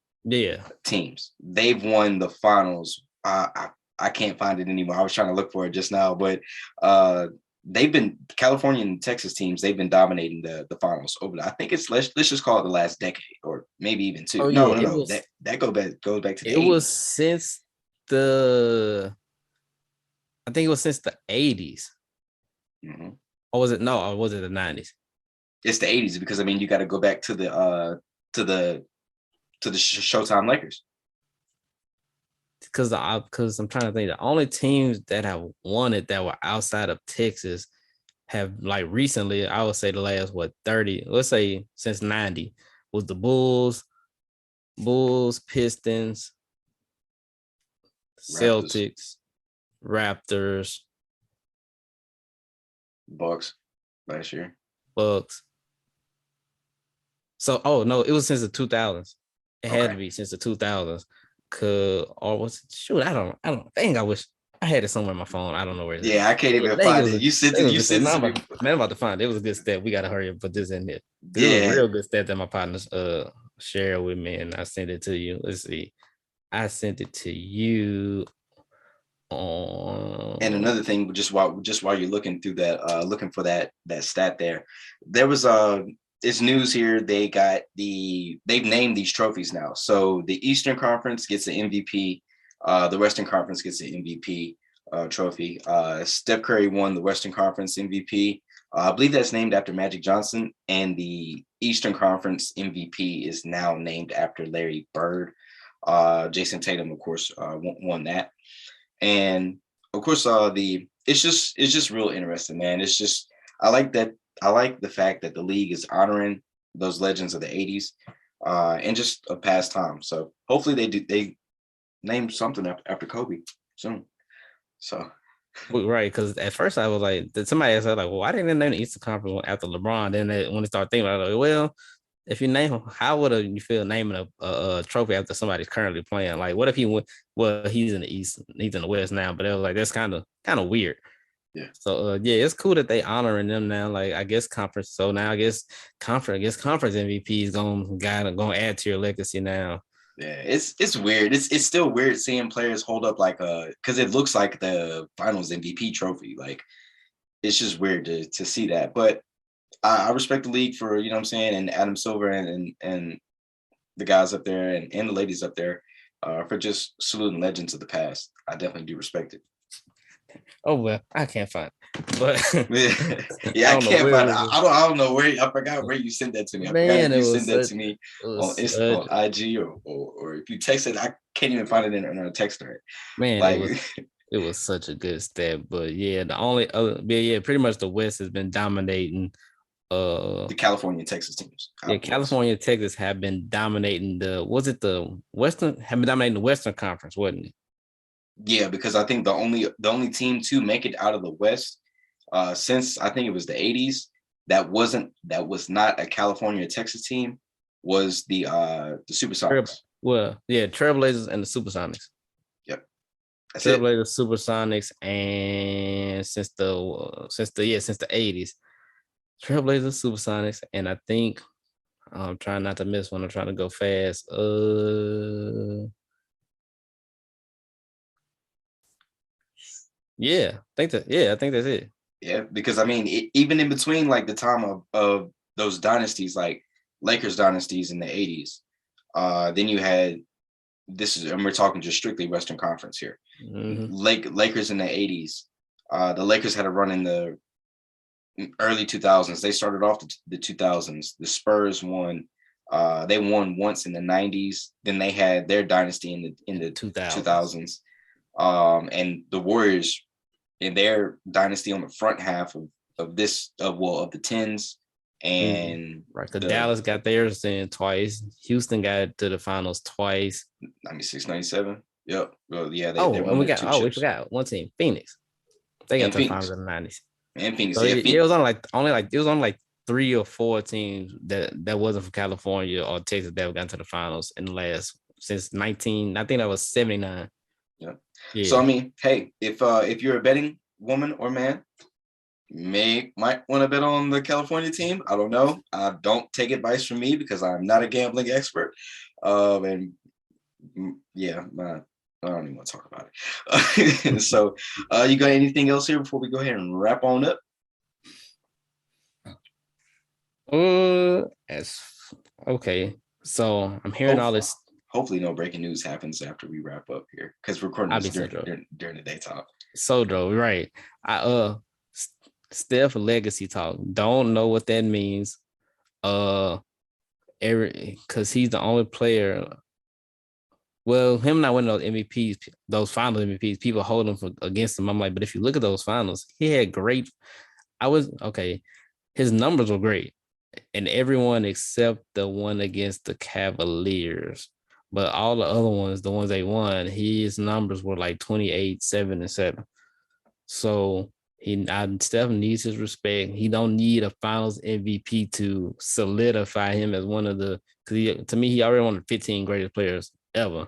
teams. They've won the finals. I can't find it anymore. I was trying to look for it just now, but they've been California and Texas teams. They've been dominating the finals over. I think it's let's just call it the last decade or maybe even two. No. That goes back to the 80s. Was since I think it was since the 80s. Mm-hmm. Or was it the 90s? It's the 80s because I mean you got to go back to the Showtime Lakers. Because I'm trying to think, the only teams that have won it that were outside of Texas have, like, recently, I would say the last 30, let's say since 90, was the Bulls, Pistons, Celtics, Raptors, Bucks last year. Bucks. So, no, it was since the 2000s. It had to be since the 2000s. I don't. Dang, I wish I had it somewhere on my phone. I don't know where it is. Yeah, I can't even find it. You said I'm about to find it. It was a good stat. We got to hurry up and put this in here. This was a real good stat that my partners shared with me, and I sent it to you. Let's see. I sent it to you. And another thing, just while you're looking through that, looking for that stat there was it's news here. They've named these trophies now. So the Eastern Conference gets an MVP. The Western Conference gets an MVP trophy. Steph Curry won the Western Conference MVP. I believe that's named after Magic Johnson, and the Eastern Conference MVP is now named after Larry Bird. Jason Tatum, of course, won that. And of course, it's just real interesting, man. It's just I like the fact that the league is honoring those legends of the 80s, and just a past time. So hopefully they name something after Kobe soon. So right, because at first I was like, somebody asked, like, well, why didn't they name the Eastern Conference after LeBron? Then when they start thinking about it, well, if you name him, how would you feel naming a trophy after somebody's currently playing? Like, what if he went? Well, he's in the East, he's in the West now, but it was like that's kind of weird. Yeah. So it's cool that they honoring them now. Like, I guess conference. So now I guess conference MVP is gonna add to your legacy now. Yeah, it's weird. It's still weird seeing players hold up like because it looks like the Finals MVP trophy. Like, it's just weird to see that. But I respect the league for, what I'm saying, and Adam Silver and the guys up there and the ladies up there for just saluting legends of the past. I definitely do respect it. Oh, well, I can't find it. But yeah, I can't find it. I don't know where. I forgot where you sent that to me. I forgot if you sent that to me on IG or if you text it. I can't even find it in a text thread. Man, like, it was such a good stat. But yeah, the only other, pretty much the West has been dominating. The California and Texas teams. Yeah, California and Texas have been dominating the Western Conference, wasn't it? Yeah, because I think the only team to make it out of the West since I think it was the 80s that was not a California or Texas team was the Supersonics. Well, yeah, Trailblazers and the Supersonics. Yep. That's Trailblazers, Supersonics, and since the 80s, Trailblazers, Supersonics, and I think I'm trying not to miss one. I'm trying to go fast. Yeah, I think that's it. Yeah, because I mean, even in between like the time of those dynasties, like Lakers dynasties in the 80s, then you had and we're talking just strictly Western Conference here. Mm-hmm. Lakers in the 80s. The Lakers had a run in the early 2000s. They started off the 2000s. The Spurs won. They won once in the 90s. Then they had their dynasty in the 2000s. And the Warriors in their dynasty on the front half of the 10s. And right, because Dallas got theirs in twice. Houston got to the finals twice. 96, 97. Yep. Well, yeah. And we forgot one team, Phoenix. They got to the finals in the 90s. And Phoenix. So it was only 3 or 4 teams that wasn't from California or Texas that have gotten to the finals in the last since 19. I think that was 79. Yeah. So I mean, hey, if you're a betting woman or man, might want to bet on the California team. I don't know. Don't take advice from me because I'm not a gambling expert. And yeah, I don't even want to talk about it. So, you got anything else here before we go ahead and wrap on up? Okay. So I'm hearing all this. Hopefully, no breaking news happens after we wrap up here because we're recording this during the daytime. So, Joe, right? Steph legacy talk. Don't know what that means. Because he's the only player. Well, him not winning those MVPs, those final MVPs, people hold him against him. I'm like, but if you look at those finals, he had great. His numbers were great, and everyone except the one against the Cavaliers. But all the other ones, the ones they won, his numbers were like 28, 7, and 7. So Steph needs his respect. He don't need a Finals MVP to solidify him as one of the. Because to me, he already one of the 15 greatest players ever.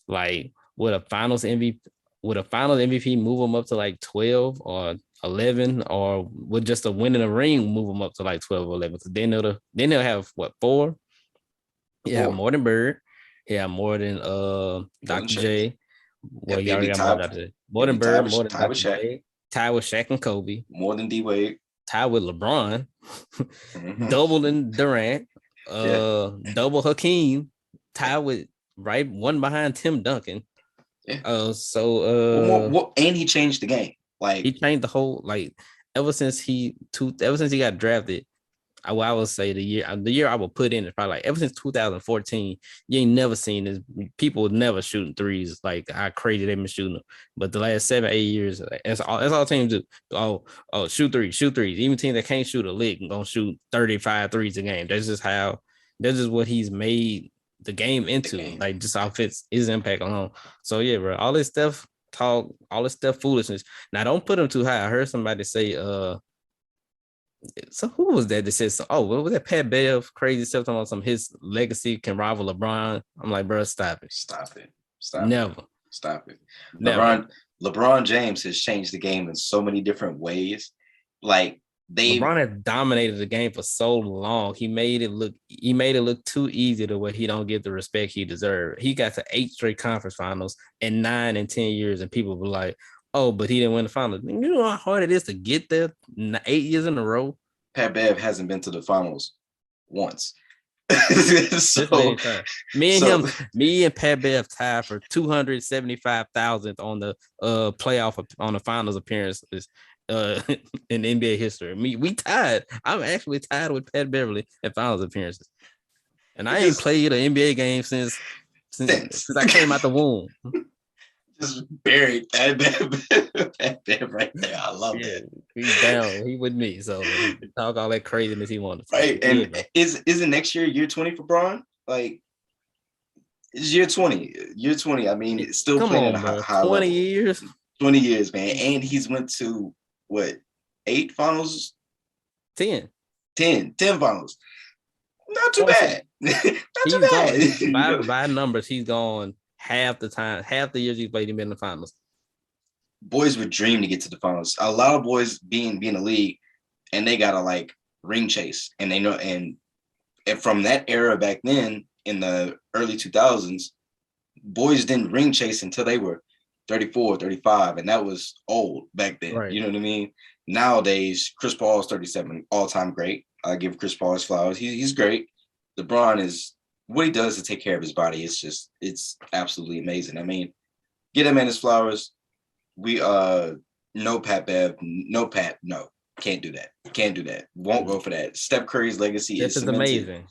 Like would a Finals MVP move him up to like 12 or 11, or would just a win in a ring move him up to like 12 or 11? Because then they'll have what, 4? Yeah, more than Bird. Yeah, more than Dr. J. Well, he already got more than Dr. J. More than Bird, more than Dr. J. Tie with Shaq and Kobe. More than D Wade. Tie with LeBron. Double than Durant. Double Hakeem. Tie with one behind Tim Duncan. Yeah. And he changed the game. Like he changed the whole, like ever since he got drafted. I would say the year I would put in is probably like ever since 2014. You ain't never seen this. People never shooting threes like how crazy they've been shooting them. But the last 7-8 years, that's all teams do. Oh, shoot threes. Even teams that can't shoot a lick gonna shoot 35 threes a game. That's just what he's made the game into. Like just off his impact alone. So yeah, bro. All this stuff talk, all this stuff foolishness. Now don't put him too high. I heard somebody say so who was that said so? Oh, what was that? Pat Bev crazy stuff talking about his legacy can rival LeBron. I'm like, bro, stop it. Never. Stop it. LeBron James has changed the game in so many different ways. Like LeBron has dominated the game for so long. He made it look too easy to where he don't get the respect he deserved. He got to 8 straight conference finals in 9 and 10 years, and people were like, oh, but he didn't win the finals. You know how hard it is to get there 8 years in a row? Pat Bev hasn't been to the finals once. Me and Pat Bev tied for 275,000th on the playoff on the finals appearances in NBA history. We tied. I'm actually tied with Pat Beverly at finals appearances, and I ain't played an NBA game since I came out the womb. Just buried that right there. I love it. He's down. He with me. So he talk all that craziness he wanted. Right. And isn't next year 20 for Braun? Like it's year 20. Year 20. I mean, it's still playing at a high 20 level. years. 20 years, man. And he's went to what, 8 finals 10 finals. Not too Also, bad. Not too He's bad. going by numbers. He's gone half the years he's played him in the finals. Boys would dream to get to the finals. A lot of boys being in the league, and they gotta like ring chase, and they know. And from that era back then in the early 2000s, boys didn't ring chase until they were 34, 35, and that was old back then. Right. You know what I mean? Nowadays, Chris Paul is 37, all-time great. I give Chris Paul his flowers. He's great. LeBron is what he does to take care of his body. It's absolutely amazing. I mean, get him in his flowers. We no Pat Bev, no, can't do that. Can't do that. Won't go for that. Steph Curry's legacy This is amazing.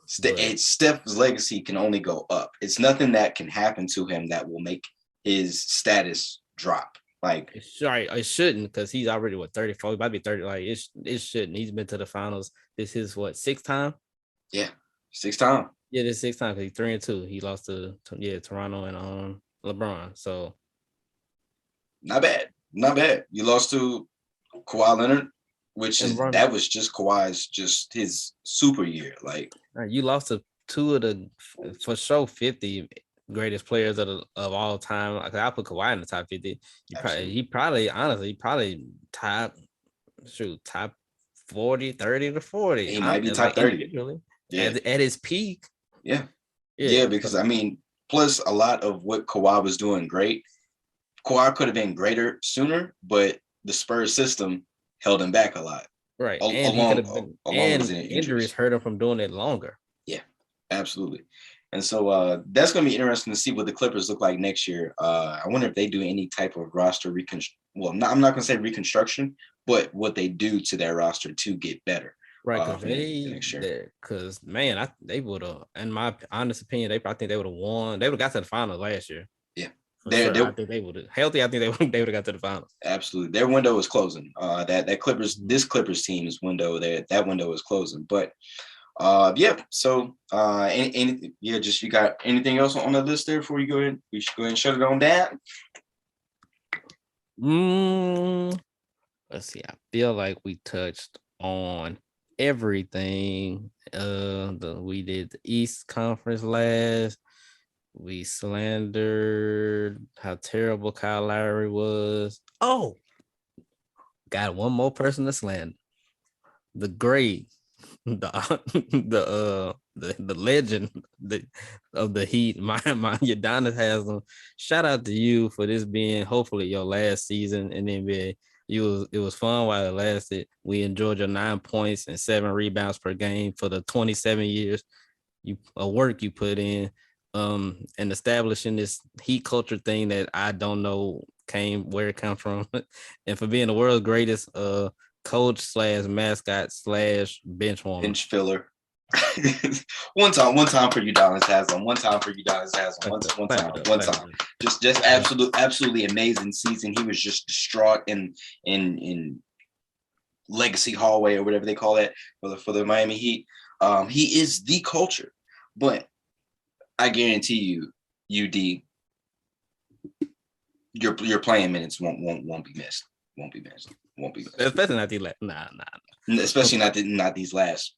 Steph's legacy can only go up. It's nothing that can happen to him that will make his status drop. Like it shouldn't, because he's already 34. He might be 30. Like it shouldn't. He's been to the finals. This is sixth time? Yeah, sixth time. Yeah, this sixth time, because he's 3-2. He lost to Toronto and LeBron. So not bad. You lost to Kawhi Leonard, which is that was just Kawhi's his super year. Like you lost to two of the for sure 50 greatest players of all time. I put Kawhi in the top 50. He probably top 40, 30 to 40. He might be top 30. Yeah. At his peak. Yeah, because I mean, plus a lot of what Kawhi was doing great. Kawhi could have been greater sooner, but the Spurs system held him back a lot. Right. And injuries hurt him from doing it longer. Yeah, absolutely. And so that's going to be interesting to see what the Clippers look like next year. I wonder if they do any type of roster reconstruction. Well, I'm not going to say reconstruction, but what they do to their roster to get better. Right, because they would have, in my honest opinion, I think they would have won. They would have got to the finals last year. Yeah, I think they would have healthy. I think they would have got to the finals. Absolutely, their window is closing. This Clippers team's window, that window is closing. But So you got anything else on the list there before you go ahead? We should go ahead and shut it on down. Let's see. I feel like we touched on everything. We did the East Conference last. We slandered how terrible Kyle Lowry was. Oh, got one more person to slander. The great, the legend of the Heat, my Udonis Haslem. Shout out to you for this being hopefully your last season in the NBA. It was fun while it lasted. We enjoyed your 9 points and 7 rebounds per game for the 27 years work you put in, and establishing this Heat culture thing that I don't know where it comes from, and for being the world's greatest coach / mascot / bench warmer. Bench filler. one time for Udonis Haslem. One time. Just absolutely amazing season. He was just distraught in Legacy Hallway or whatever they call it for the Miami Heat. He is the culture, but I guarantee you, UD, your playing minutes won't be missed. Won't be missed. Especially not these last. Nah. Especially not these last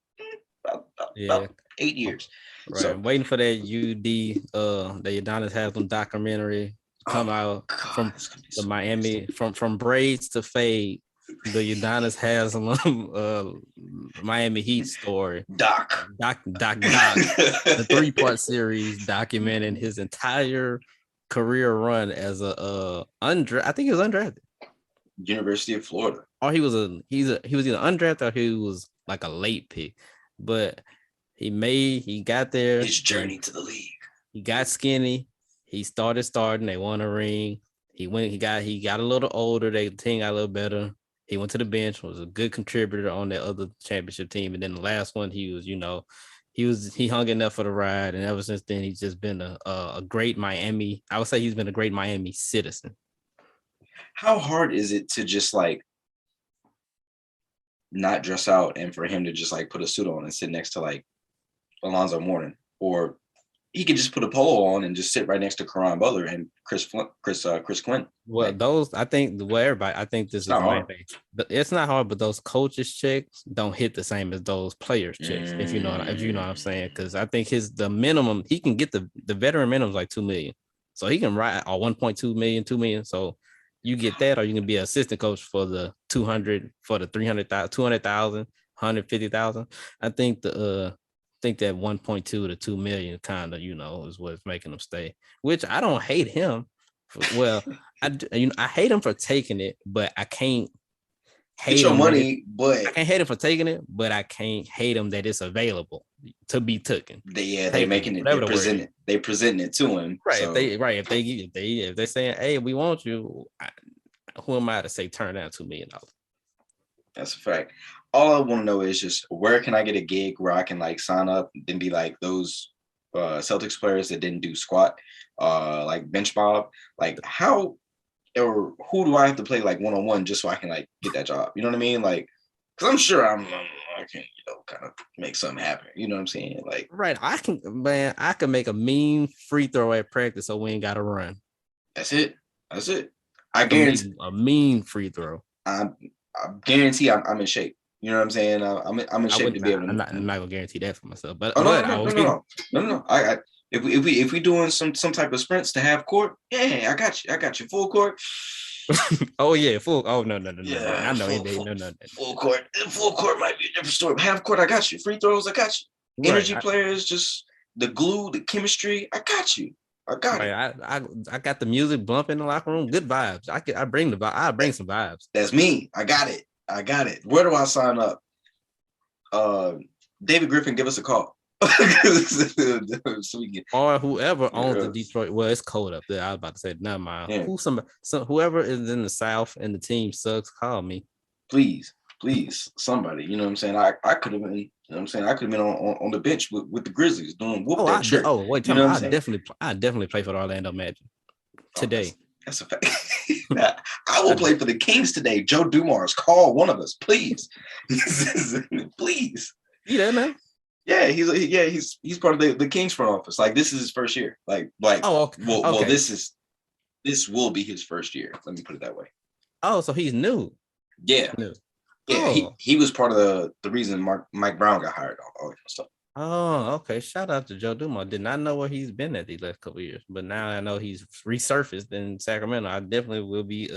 about 8 years. Right. So, I'm waiting for that the Udonis Haslem documentary come out from the Miami from braids to fade. The Udonis Haslem Miami Heat story. Doc. The 3-part series documenting his entire career run as I think he was undrafted. University of Florida. Or he was either undrafted or he was like a late pick. But he got there. His journey to the league. He got skinny. He starting. They won a ring. He got a little older. The team got a little better. He went to the bench, was a good contributor on that other championship team. And then the last one, he hung in there for the ride. And ever since then, he's just been a great Miami. I would say he's been a great Miami citizen. How hard is it to just like not dress out and for him to just like put a suit on and sit next to like Alonzo Mourning or he could just put a polo on and just sit right next to Caron Butler and Chris Quinn. Well, Like, those I think the way everybody I think this is the not main hard. thing. It's not hard, but those coaches checks don't hit the same as those players checks. If you know what I'm saying, because I think the minimum he can get the veteran minimum is like 2 million, so he can write or 1.2 million, 2 million. So you get that, or you can be an assistant coach for the 200 for the 300,000, 200,000, 150,000. I think that 1.2 to 2 million kind of is what's making him stay. Which I don't hate him. Well, I hate him for taking it, but I can't hate Get your him. money, but I can't hate him for taking it, but I can't hate him that it's available to be taken. they're making it. They presenting it to him. Right. So. If they're saying, "Hey, we want you," who am I to say turn down $2 million? That's a fact. All I want to know is just where can I get a gig where I can like sign up and be like those Celtics players that didn't do squat, like bench mob. Like how or who do I have to play like one-on-one just so I can like get that job? You know what I mean? Like, because I'm sure I can kind of make something happen. You know what I'm saying? Like, right. I can make a mean free throw at practice so we ain't got to run. That's it. I guarantee a mean free throw. I guarantee I'm in shape. You know what I'm saying? I'm in shape to be able to. I'm not gonna guarantee that for myself. But no. If we doing some type of sprints to half court, yeah, I got you full court. Oh yeah, full. Oh no. Yeah, I know full court might be a different story. Half court, I got you. Free throws, I got you. Energy players, just the glue, the chemistry, I got you. I got it. I got the music bumping in the locker room. Good vibes. I bring some vibes. That's me. I got it. Where do I sign up? David Griffin, give us a call. So we get, or whoever owns the Detroit. Well, it's cold up there. I was about to say, never mind. Yeah. Whoever is in the South and the team sucks, call me. Please, somebody. You know what I'm saying? I could have been. You know what I'm saying? I could have been on the bench with the Grizzlies doing whoop that trick. I definitely play for the Orlando Magic today. That's a fact. I will play for the Kings today. Joe Dumars, call one of us, please. Please. You there now? Yeah, he's part of the Kings front office. Like this is his first year. Like oh, okay. Well, this will be his first year. Let me put it that way. Oh, so he's new. Yeah. New. Yeah, he was part of the reason Mike Brown got hired, all that stuff. Oh, okay. Shout out to Joe Dumars. Did not know where he's been at these last couple of years, but now I know he's resurfaced in Sacramento. I definitely will be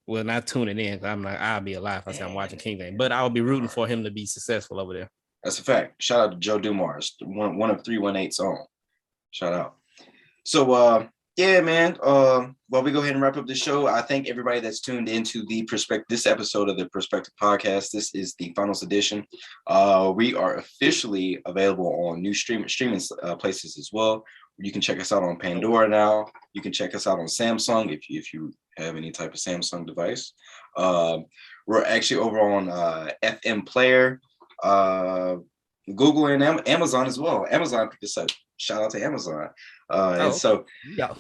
not tuning in because I'm like, I'll be alive. I say I'm watching King game, but I'll be rooting for him to be successful over there. That's a fact. Shout out to Joe Dumars, one of 318's on. Shout out. So yeah, man. While we go ahead and wrap up the show, I thank everybody that's tuned into this episode of the Perspective Podcast. This is the finals edition. We are officially available on new streaming places as well. You can check us out on Pandora now. You can check us out on Samsung if you have any type of Samsung device. We're actually over on FM Player, Google, and Amazon as well. Amazon picked us up. Shout out to Amazon. And so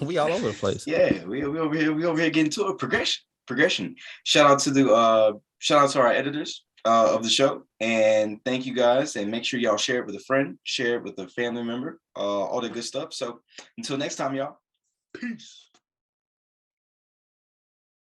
we all over the place. Yeah, we over here getting to a progression. Shout out to our editors of the show, and thank you guys. And make sure y'all share it with a friend, share it with a family member, all that good stuff. So until next time, y'all. Peace.